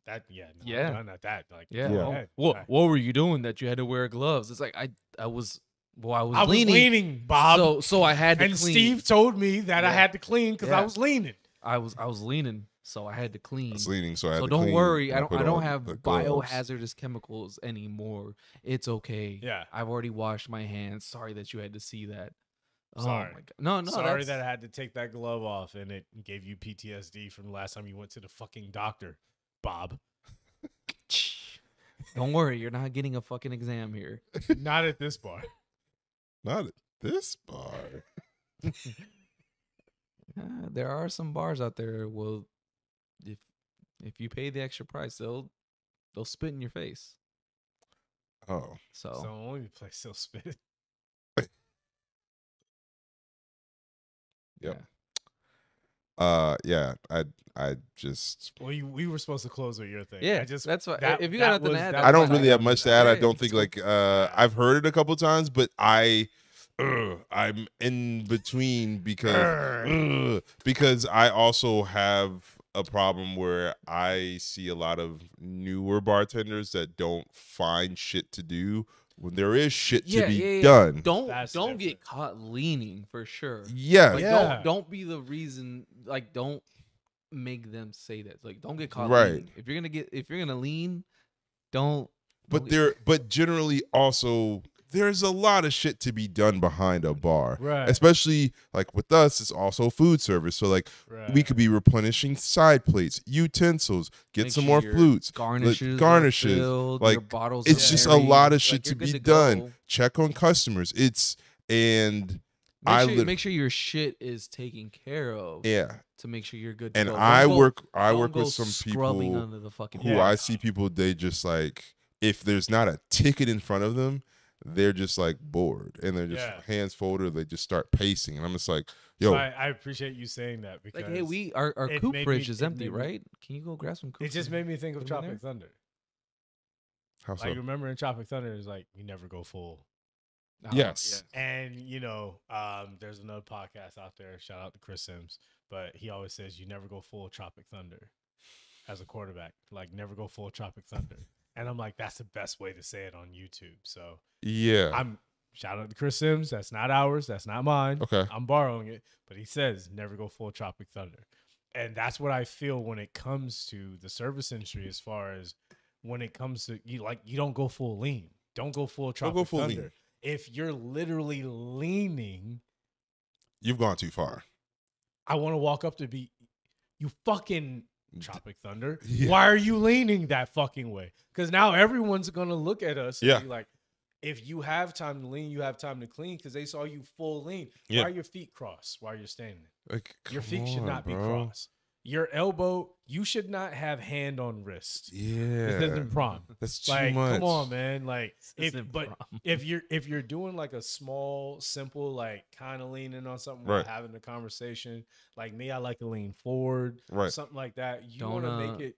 That no, Yeah. not that. Like Yeah. Yeah. Oh, okay, what were you doing that you had to wear gloves? It's like I was I was leaning, Bob. So I had to and clean. Steve told me that I Yeah. had to clean because I Yeah. was leaning. I was leaning, so I had to clean. I was leaning, so I had So to don't clean. worry, and I don't put on have the gloves. biohazardous chemicals anymore. It's okay. Yeah. I've already washed my hands. Sorry that you had to see that. Sorry. Oh my God. No, Sorry that's, that I had to take that glove off and it gave you PTSD from the last time you went to the fucking doctor, Bob. Don't worry, you're not getting a fucking exam here. Not at this bar. Not at this bar. There are some bars out there. Well, if you pay the extra price, they'll spit in your face. Oh. So So only place still spit. Yep. Yeah. I just. Well, we were supposed to close with your thing. yeah, I just that's what. that- If you that got nothing was- to add, that I don't was really my have much to add. I Yeah, don't think like I've heard it a couple times, but I'm in between because I also have a problem where I see a lot of newer bartenders that don't find shit to do when there is shit to be done. Don't That's get different. caught leaning for sure. Yeah. Like, Yeah. don't be the reason. Like, don't make them say that. Like, don't get caught Right. leaning. If you're gonna lean, don't. But generally also there's a lot of shit to be done behind a bar. Right. Especially like with us, it's also food service. So like we could be replenishing side plates, utensils, get Make some sure more your flutes, garnishes are garnishes. filled, Like your bottles it's are just a married, lot of like, shit you're to good be to done. go. Check on customers. Make sure your shit is taken care of. Yeah. To make sure you're good to And go. I Don't work go with some scrubbing people under the fucking who I see people, they just like, if there's not a ticket in front of them, they're just like bored and they're just hands folded. They just start pacing. And I'm just like, yo. So I appreciate you saying that because like, hey, our coop fridge is empty, right? Can you go grab some coop? It just made me think of Tropic Thunder. How so? Like, remember in Tropic Thunder, it's like, you never go full. Yes. And, you know, there's another podcast out there, shout out to Chris Sims, but he always says you never go full Tropic Thunder as a quarterback. Like, never go full Tropic Thunder. And I'm like, that's the best way to say it on YouTube. So, yeah. Shout out to Chris Sims. That's not ours. That's not mine. Okay. I'm borrowing it. But he says never go full Tropic Thunder. And that's what I feel when it comes to the service industry, as far as when it comes to you don't go full lean. Don't go full Tropic Thunder. Lean. If you're literally leaning, you've gone too far. I want to walk up to you fucking Tropic Thunder. Yeah. Why are you leaning that fucking way? Because now everyone's gonna look at us and be like, if you have time to lean, you have time to clean, because they saw you full lean. Why are your feet crossed while you're standing? Like, your feet should not be crossed. Your elbow, you should not have hand on wrist. Yeah, this isn't prom. That's too like, much. Come on, man. Like, if you're doing like a small, simple, like kind of leaning on something while having a conversation, like me, I like to lean forward, something like that. You want to make it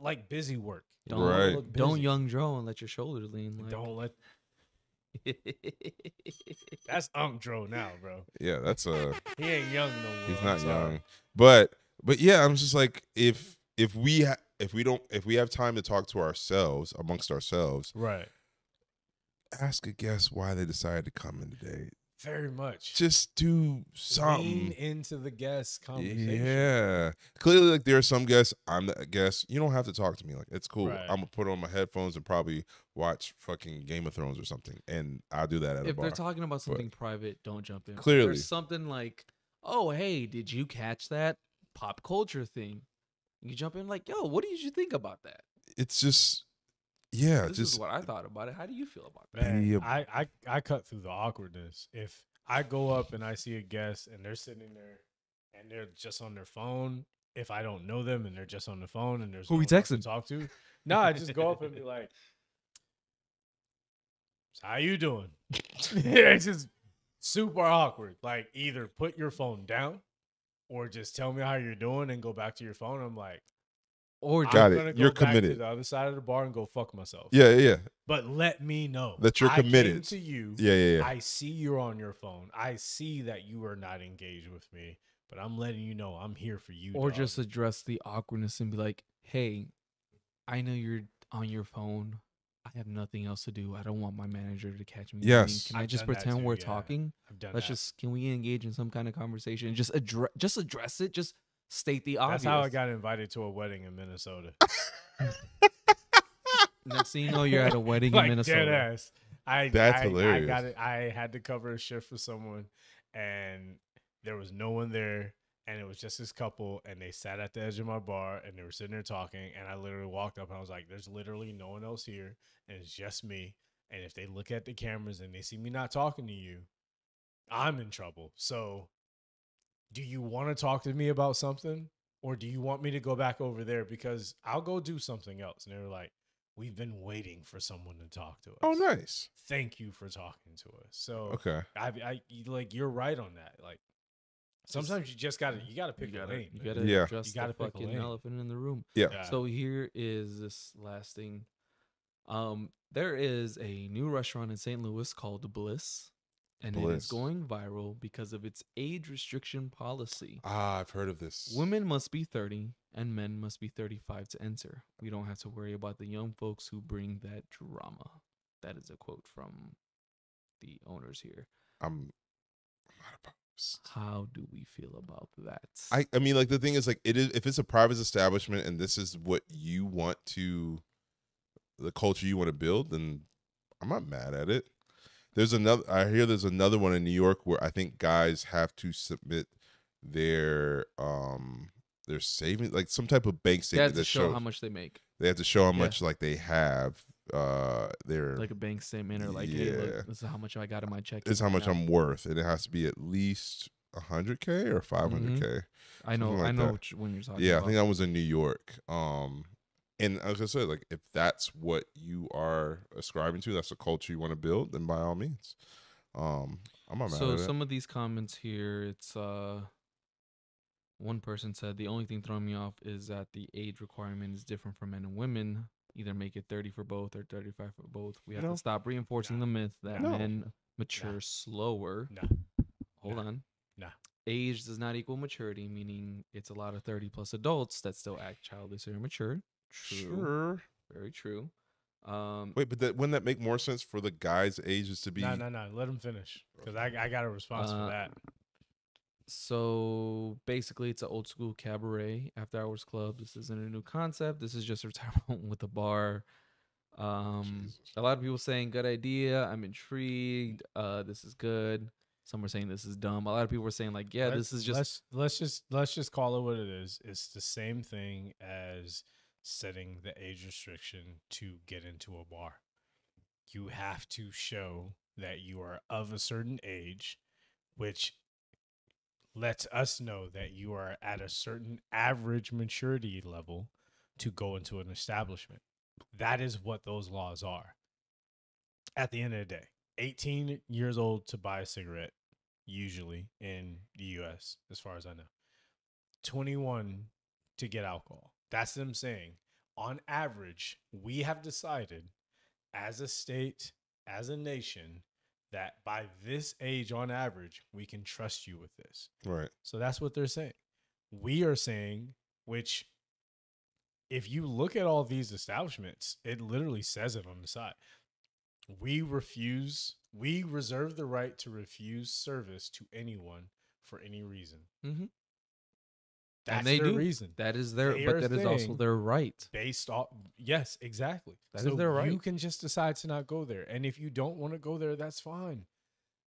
like busy work. Don't young Dro and let your shoulders lean. Like. Don't let. That's Unc Dro now, bro. Yeah, that's he ain't young no more. He's not young, but yeah, I'm just like, if we have time to talk to ourselves amongst ourselves, right? Ask a guest why they decided to come in today. Very much. Just do something. Lean into the guest conversation. Yeah. Clearly, like, there are some guests, I'm the guest. You don't have to talk to me. Like, it's cool. Right. I'm going to put on my headphones and probably watch fucking Game of Thrones or something. And I'll do that at a bar. If they're talking about something private, don't jump in. Clearly. If there's something like, oh, hey, did you catch that pop culture thing? You jump in like, yo, what did you think about that? It's just... Yeah, this is what I thought about it. How do you feel about that? Man, I cut through the awkwardness. If I go up and I see a guest and they're sitting there and they're just on their phone, if I don't know them and they're just on the phone and there's who no we one texting to talk to, no, I just go up and be like, "How you doing?" It's just super awkward. Like, either put your phone down or just tell me how you're doing and go back to your phone. I'm like. Or got it. You're committed. To the other side of the bar and go fuck myself. Yeah. But let me know that you're committed. I came to you. Yeah. I see you're on your phone. I see that you are not engaged with me. But I'm letting you know I'm here for you. Or just address the awkwardness and be like, "Hey, I know you're on your phone. I have nothing else to do. I don't want my manager to catch me. Yes. Can I just pretend we're talking? Can we engage in some kind of conversation? Just address it. Just." State the obvious. That's how I got invited to a wedding in Minnesota. Next thing you know, you're at a wedding in Minnesota. Dead ass. That's hilarious. I got it. I had to cover a shift for someone, and there was no one there, and it was just this couple, and they sat at the edge of my bar, and they were sitting there talking, and I literally walked up, and I was like, "There's literally no one else here, and it's just me. And if they look at the cameras and they see me not talking to you, I'm in trouble. So." Do you want to talk to me about something, or do you want me to go back over there? Because I'll go do something else. And they were like, we've been waiting for someone to talk to us. Oh, nice. Thank you for talking to us. So okay, I like, you're right on that. Like, sometimes you just gotta pick a lane. You gotta address the fucking elephant in the room. Yeah. So here is this last thing. There is a new restaurant in St. Louis called Bliss. And it is going viral because of its age restriction policy. I've heard of this. Women must be 30 and men must be 35 to enter. We don't have to worry about the young folks who bring that drama. That is a quote from the owners here. I'm not opposed. How do we feel about that? I mean, like, the thing is, like, it is, if it's a private establishment and this is what you want to, the culture you want to build, then I'm not mad at it. There's another. I hear there's another one in New York where I think guys have to submit their savings, like some type of bank They statement have to that show shows how much they make. they have to show how Yeah. much like they have. Their Like a bank statement, or like, hey, Yeah. look, this is how much I got in my check. This is how much I'm worth, and it has to be at least 100K or 500K. I know, something like I know that. when you're talking. Yeah, about. I think I was in New York. And I was gonna say, like, if that's what you are ascribing to, that's the culture you want to build, then by all means. I'm not mad So at it. some of these comments here, it's one person said the only thing throwing me off is that the age requirement is different for men and women. Either make it 30 for both or 35 for both. We have No. to stop reinforcing the myth that No. men mature slower. No. Hold on. Nah. Age does not equal maturity, meaning it's a lot of 30 plus adults that still act childish or immature. True. Sure. Very true. Wait, but wouldn't that make more sense for the guys' ages to be? No. Let him finish because I got a response for that. So basically, it's an old school cabaret after hours club. This isn't a new concept. This is just a retirement with a bar. A lot of people saying good idea. I'm intrigued. This is good. Some were saying this is dumb. A lot of people were saying like, yeah, this is just. Let's just call it what it is. It's the same thing as setting the age restriction to get into a bar. You have to show that you are of a certain age, which lets us know that you are at a certain average maturity level to go into an establishment. That is what those laws are. At the end of the day, 18 years old to buy a cigarette, usually in the US, as far as I know. 21 to get alcohol. That's them saying, on average, we have decided as a state, as a nation, that by this age, on average, we can trust you with this. Right. So that's what they're saying. We are saying, which if you look at all these establishments, it literally says it on the side. We reserve the right to refuse service to anyone for any reason. Mm-hmm. That's and they their do. reason. That is their, but that is also their right. Based off, yes, exactly. That is their right. You can just decide to not go there, and if you don't want to go there, that's fine.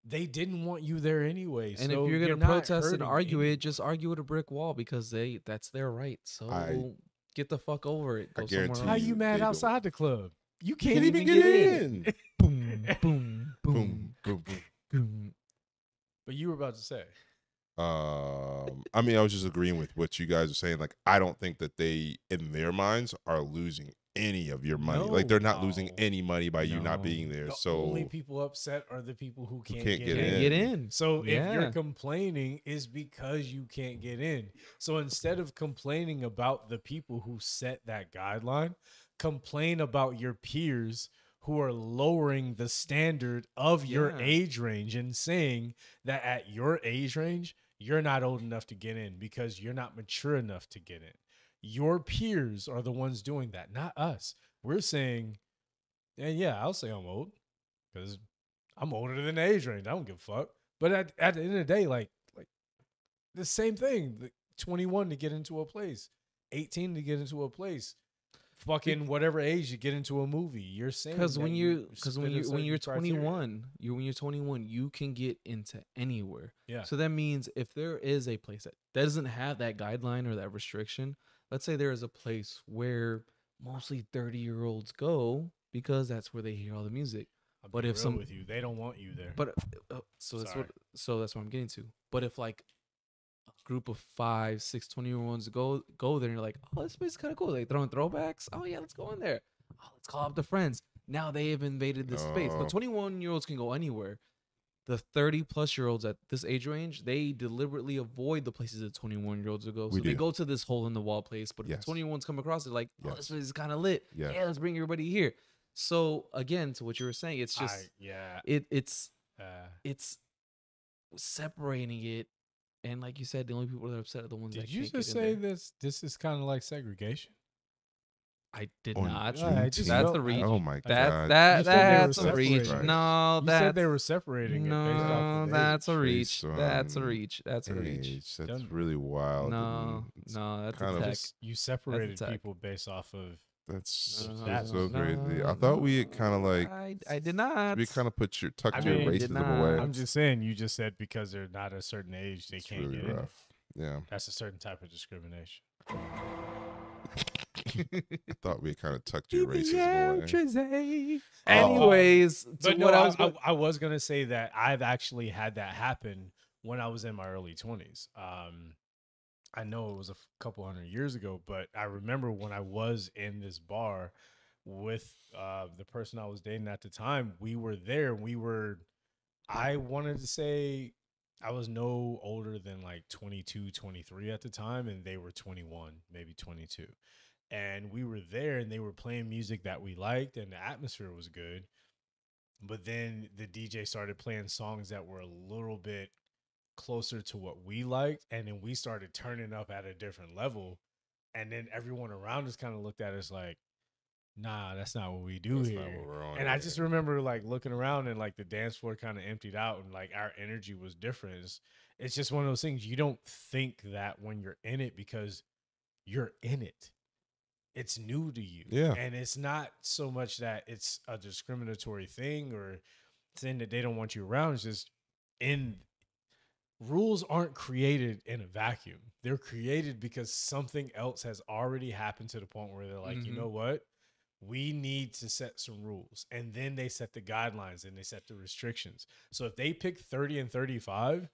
They didn't want you there anyway. And so if you're gonna not protest and hurting argue anyone. it, just argue with a brick wall because that's their right. So get the fuck over it. I Go somewhere guarantee else. How you mad they don't. outside the club? You Can't can't, even get in. boom, boom, boom, Boom, boom, boom. boom. But you were about to say. I mean, I was just agreeing with what you guys are saying. Like, I don't think that they, in their minds, are losing any of your money. Like, they're not losing any money by you not being there. The So only people upset are the people who can't, can't get, get in. in. Get in. So if Yeah. you're complaining, is because you can't get in. So instead of complaining about the people who set that guideline, complain about your peers who are lowering the standard of your Yeah. age range and saying that at your age range, you're not old enough to get in because you're not mature enough to get in. Your peers are the ones doing that, not us. We're saying, and yeah, I'll say I'm old because I'm older than the age range. I don't give a fuck. But at the end of the day, like the same thing. Like 21 to get into a place, 18 to get into a place, fucking whatever age you get into a movie. You're saying Because when you're spit a when you're certain criteria. 21, you can get into anywhere. Yeah. So that means if there is a place that doesn't have that guideline or that restriction, let's say there is a place where mostly 30-year-olds go because that's where they hear all the music. I'll But be if real some with you, they don't want you there. But so that's Sorry. that's what I'm getting to. But if like a group of 5, 6, 20-year-olds go there and you're like, oh, this place is kind of cool. They throwing throwbacks. Oh yeah, let's go in there. Oh, let's call up the friends. Now they have invaded the space. The 21-year-olds can go anywhere. The 30-plus-year-olds at this age range, they deliberately avoid the places that 21-year-olds go. So We they do. go to this hole in the wall place. But if Yes. the 21s come across, they're like, oh, Yes. this place is kind of lit. Yes. Yeah, let's bring everybody here. So again, to what you were saying, it's just it's separating it, and like you said, the only people that are upset are the ones that Did you can't just get say in there. this is kind of like segregation? I did On not. Yeah, I just That's felt- the reach. Oh my That's god. that You said they that's were a reach. separating. No, You that's said they were separating it based off no, of that's a age. reach. Based That's a on reach. That's a reach. Age. That's Done. really wild. No, and it's no, that's kind a of tech. You separated tech. people based off of That's so No, crazy. I no, thought we had kind of like I did not. we kind of put your tucked I your mean, did racism not. away. I'm just saying, you just said because they're not a certain age, they It's can't really get in. rough. Yeah, That's a certain type of discrimination. I thought we kind of tucked your racism away. Anyways, to But no, what I was gonna say that I've actually had that happen when I was in my early 20s. I know it was a couple hundred years ago, but I remember when I was in this bar with the person I was dating at the time. We were there. I wanted to say I was no older than like 22, 23 at the time, and they were 21, maybe 22. And we were there, and they were playing music that we liked, and the atmosphere was good. But then the DJ started playing songs that were a little bit closer to what we liked, and then we started turning up at a different level. And then everyone around us kind of looked at us like, nah, that's not what we do That's here. not what we're on And I here. just remember like looking around, and like the dance floor kind of emptied out, and like our energy was different. It's just one of those things. You don't think that when you're in it, because you're in it. It's new to you. Yeah. And it's not so much that it's a discriminatory thing or saying that they don't want you around. It's just rules aren't created in a vacuum. They're created because something else has already happened to the point where they're like, you know what? We need to set some rules. And then they set the guidelines and they set the restrictions. So if they pick 30 and 35,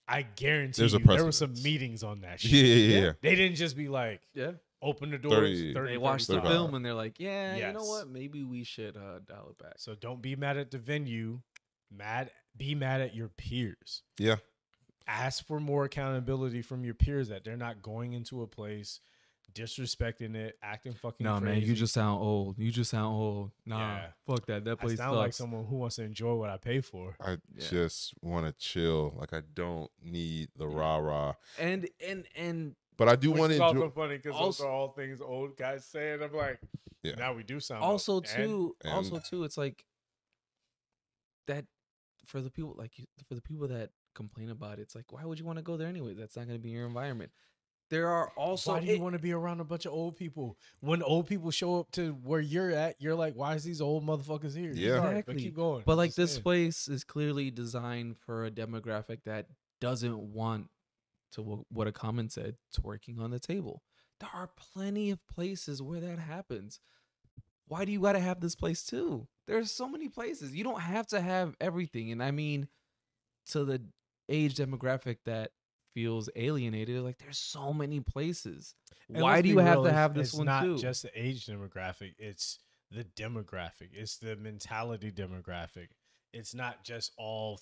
I guarantee There's a there were some precedence. meetings on that shit. Yeah. They didn't just be like, yeah, open the doors, 30, 30, they watched the 35. film and they're like, yeah, you know Yes. what? Maybe we should dial it back. So don't be mad at the venue. Be mad at your peers. Yeah. Ask for more accountability from your peers that they're not going into a place, disrespecting it, acting fucking No, crazy. man, you just sound old. You just sound old. Nah, Yeah. fuck that. That I place sound sucks. like someone who wants to enjoy what I pay for. I Yeah. just want to chill. Like I don't need the rah rah, and but I do Which want is to also enjoy. funny because those Also- are all things old guys say, and I'm like, Yeah. now we do sound also old. And too, it's like that for the people for the people that complain about it. It's like, why would you want to go there anyway? That's not going to be your environment. There are also why do you want to be around a bunch of old people? When old people show up to where you're at, you're like, why is these old motherfuckers here? Yeah. Sorry, Exactly. but keep going. But I'm like just this saying. place is clearly designed for a demographic that doesn't want to what a comment said, twerking on the table. There are plenty of places where that happens. Why do you got to have this place too? There's so many places. You don't have to have everything. And I mean, to the age demographic that feels alienated, like there's so many places. And Why let's do be you have real, to it's- have this it's one not too? just the age demographic, it's the demographic, it's the mentality demographic. It's not just all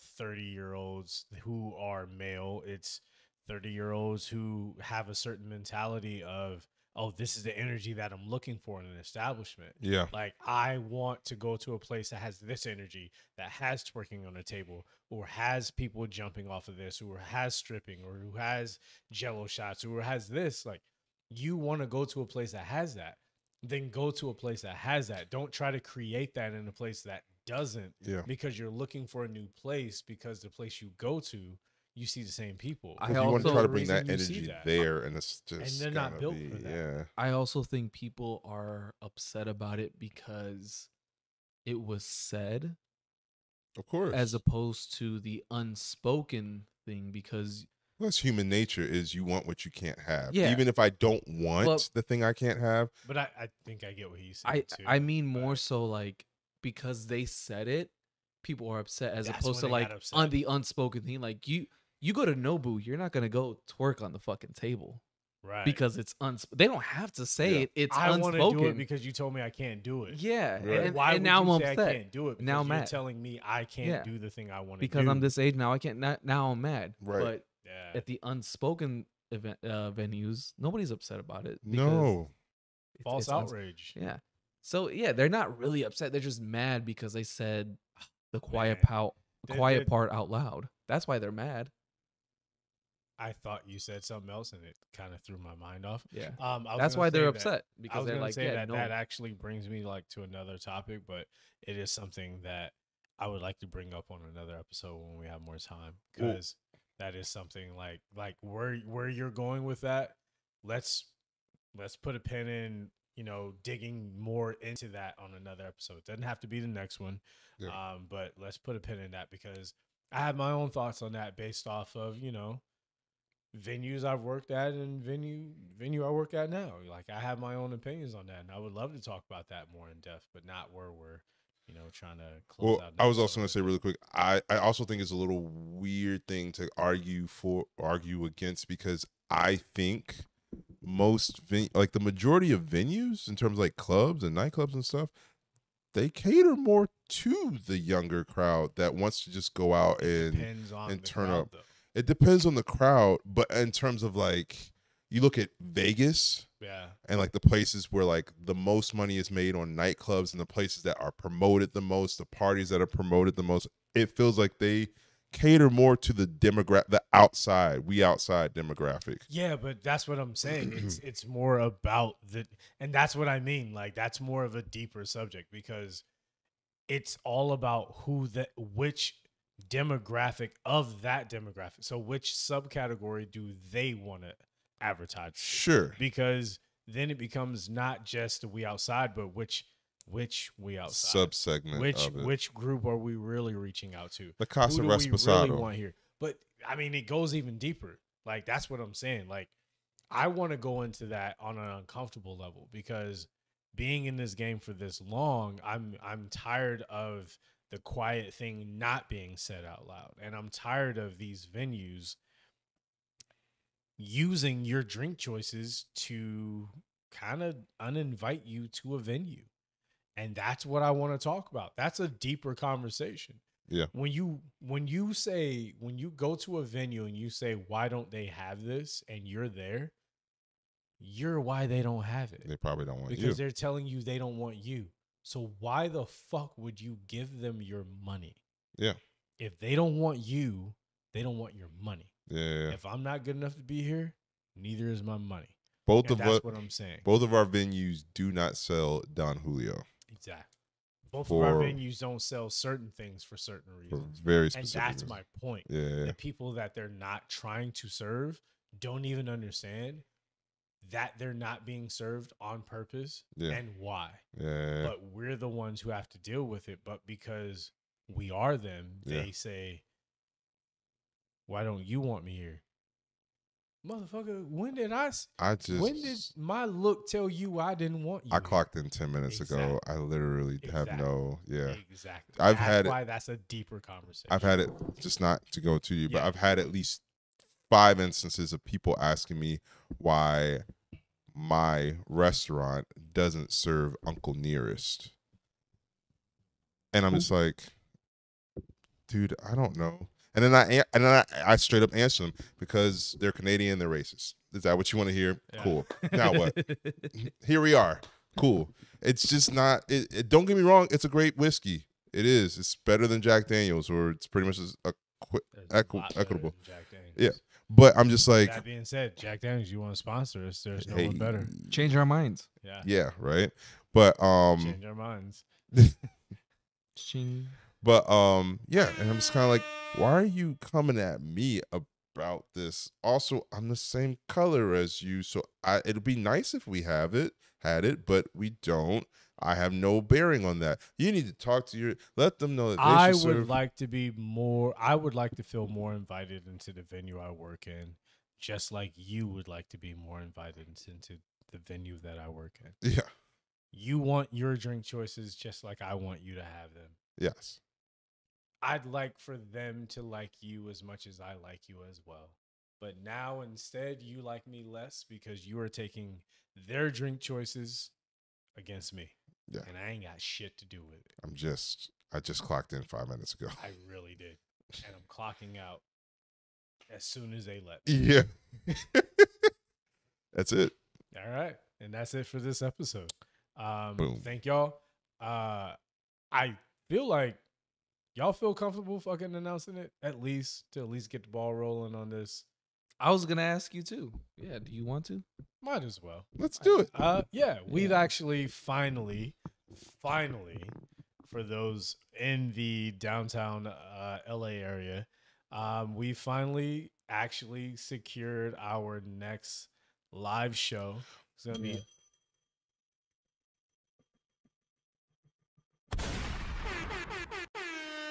30-year-olds who are male, it's 30-year-olds who have a certain mentality of, oh, this is the energy that I'm looking for in an establishment. Yeah. Like, I want to go to a place that has this energy, that has twerking on the table, or has people jumping off of this, or has stripping, or who has jello shots, or has this. Like, you want to go to a place that has that, then go to a place that has that. Don't try to create that in a place that doesn't, Yeah. because you're looking for a new place, because the place you go to, you see the same people. I Because you want to also- try to The bring that reason you see energy that. there, and it's just they're not gonna built be, for that. Yeah. I also think people are upset about it because it was said Of course. as opposed to the unspoken thing, because Well, that's human nature. Is you want what you can't have. Yeah. Even if I don't want Well- the thing I can't have. But I think I get what he's saying too. I mean more but- so like because they said it, people are upset as That's opposed to when they like got upset. on the unspoken thing. Like you go to Nobu, you're not gonna go twerk on the fucking table right. because it's they don't have to say Yeah. it. It's I want to do it unspoken. because you told me I can't do it. Yeah, Right. and, Why and would now you I'm say upset I can't do it? Because Now I'm you're mad. telling me I can't Yeah. do the thing I want to do. because I'm this age now. I can't. Now I'm mad. Right. But Yeah. at the unspoken event venues, nobody's upset about it. because No. False it's uns- outrage. Yeah. So yeah, they're not really upset. They're just mad because they said the quiet Man. They- part out loud. That's why they're mad. I thought you said something else, and it kind of threw my mind off. Yeah. I was That's gonna why they're say that- upset I because was they're gonna like, say yeah, that no. that actually brings me like to another topic, but it is something that I would like to bring up on another episode when we have more time, Cool. because that is something like where you're going with that. Let's put a pin in digging more into that on another episode. Doesn't have to be the next one. Yeah. But let's put a pin in that because I have my own thoughts on that based off of, venues I've worked at and venue I work at now. Like I have my own opinions on that, and I would love to talk about that more in depth, but not where we're, trying to close out. I was also going to say really quick, I also think it's a little weird thing to argue against, because I think like the majority of venues in terms of like clubs and nightclubs and stuff, they cater more to the younger crowd that wants to just go out and turn up. Though. It depends on the crowd, but in terms of like, you look at Vegas, and like the places where like the most money is made on nightclubs and the places that are promoted the most, the parties that are promoted the most, it feels like they cater more to the outside demographic. Yeah, but that's what I'm saying. It's more about and that's what I mean. Like that's more of a deeper subject because it's all about which demographic of that demographic. So which subcategory do they want to advertise? Sure. Because then it becomes not just the we outside, but which we outside subsegment. Which group are we really reaching out to? The Casa Who do Resposado. we really want here? But I mean, it goes even deeper. Like that's what I'm saying. Like I want to go into that on an uncomfortable level because being in this game for this long, I'm tired of the quiet thing not being said out loud. And I'm tired of these venues using your drink choices to kind of uninvite you to a venue. And that's what I want to talk about. That's a deeper conversation. Yeah. When you go to a venue and you say, why don't they have this? And you're there, you're why they don't have it. They probably don't want you. Because they're telling you they don't want you. So why the fuck would you give them your money? Yeah. If they don't want you, they don't want your money. Yeah. If I'm not good enough to be here, neither is my money. That's what I'm saying. Both of our venues do not sell Don Julio. Exactly. Both of our venues don't sell certain things for certain reasons. Very specific. And that's my point. Yeah. The people that they're not trying to serve don't even understand that they're not being served on purpose and why. Yeah. But we're the ones who have to deal with it. But because we are them, they say, why don't you want me here? Motherfucker, when did my look tell you I didn't want you? I clocked in 10 minutes ago. I literally have no, Exactly. That's a deeper conversation. I've had it, just not to go to you, but I've had at least 5 instances of people asking me why my restaurant doesn't serve Uncle Nearest. And I'm just like, dude, I don't know. And then I straight up answer them because they're Canadian, they're racist. Is that what you want to hear? Yeah. Cool. Now what? Here we are. Cool. It's just not. Don't get me wrong. It's a great whiskey. It is. It's better than Jack Daniels, or it's pretty much equitable. Yeah. But I'm just like. That being said, Jack Daniels, you want to sponsor us? There's no one better. Change our minds. Yeah. Yeah. Right. But change our minds. But yeah, and I'm just kind of like, why are you coming at me about this? Also, I'm the same color as you, so it'd be nice if we had it, but we don't. I have no bearing on that. You need to talk to let them know that they should serve. I would like to feel more invited into the venue I work in, just like you would like to be more invited into the venue that I work in. Yeah. You want your drink choices just like I want you to have them. Yes. I'd like for them to like you as much as I like you as well. But now instead you like me less because you are taking their drink choices against me. Yeah. And I ain't got shit to do with it. I just clocked in 5 minutes ago. I really did. And I'm clocking out as soon as they let me. Yeah. That's it. All right. And that's it for this episode. Boom. Thank y'all. I feel like y'all feel comfortable fucking announcing it to at least get the ball rolling on this. I was gonna ask you too. Yeah, do you want to? Might as well. Let's do it. Yeah, we've actually finally, for those in the downtown LA area, we finally actually secured our next live show. It's gonna be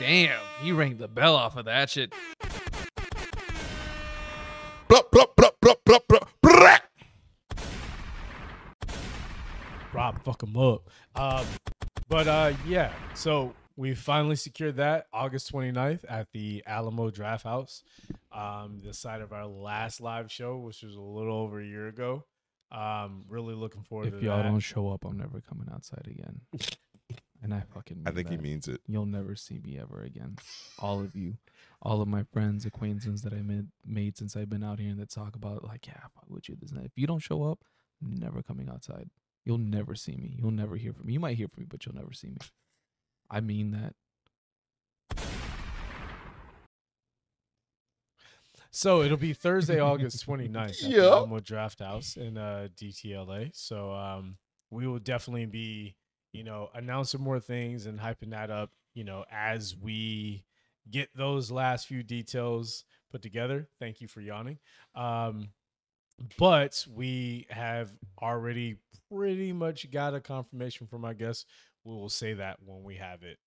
Damn, he rang the bell off of that shit. Blup, blup, blup, blup, blup, blup, blup. Rob, fuck him up. Yeah, so we finally secured that August 29th at the Alamo Draft House, the site of our last live show, which was a little over a year ago. Really looking forward to that. If y'all don't show up, I'm never coming outside again. And I fucking mean I think that. he means it. You'll never see me ever again. All of you. All of my friends, acquaintances that I made since I've been out here and that talk about like, yeah, fuck with you, this and that. If you don't show up, I'm never coming outside. You'll never see me. You'll never hear from me. You might hear from me, but you'll never see me. I mean that. So it'll be Thursday, August 29th at the Alamo Draft House in DTLA. So we will definitely be, announcing more things and hyping that up, as we get those last few details put together. Thank you for yawning. But we have already pretty much got a confirmation from our guests. We will say that when we have it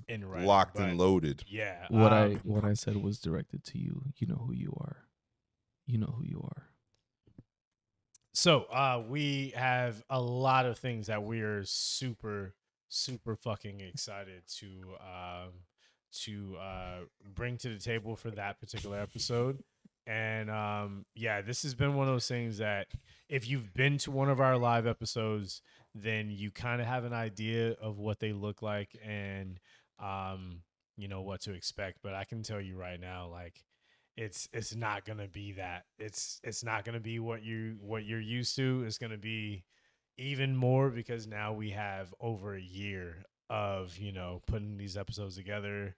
in writing. Locked and loaded. Yeah. What I said was directed to you. You know who you are. You know who you are. So we have a lot of things that we are super, super fucking excited to bring to the table for that particular episode. And this has been one of those things that if you've been to one of our live episodes, then you kind of have an idea of what they look like and what to expect. But I can tell you right now, like it's not gonna be that. It's not gonna be what you're used to. It's gonna be even more because now we have over a year of putting these episodes together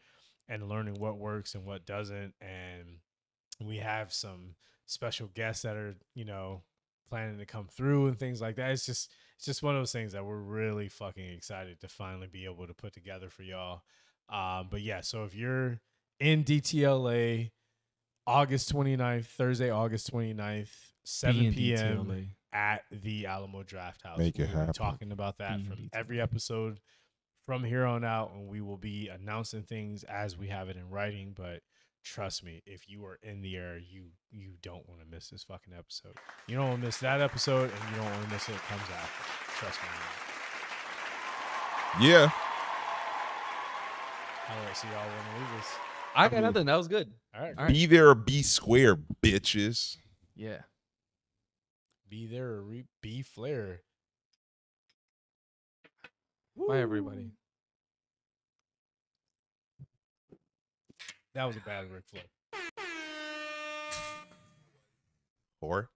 and learning what works and what doesn't. And we have some special guests that are, planning to come through and things like that. It's just one of those things that we're really fucking excited to finally be able to put together for y'all. But yeah, so if you're in DTLA, August 29th, Thursday, August 29th, 7 p.m. DTLA. at the Alamo Draft House. Make it We'll be happen. talking about that Be from DTLA. every episode from here on out, and we will be announcing things as we have it in writing. But trust me, if you are in the air, you don't want to miss this fucking episode. You don't want to miss that episode, and you don't want to miss it comes out. Trust me. Yeah. All right, so y'all want to leave this? I got nothing. That was good. All right. All right. Be there or be square, bitches. Yeah. Be there or be Flair. Bye, everybody. That was a bad Ric Flair. Or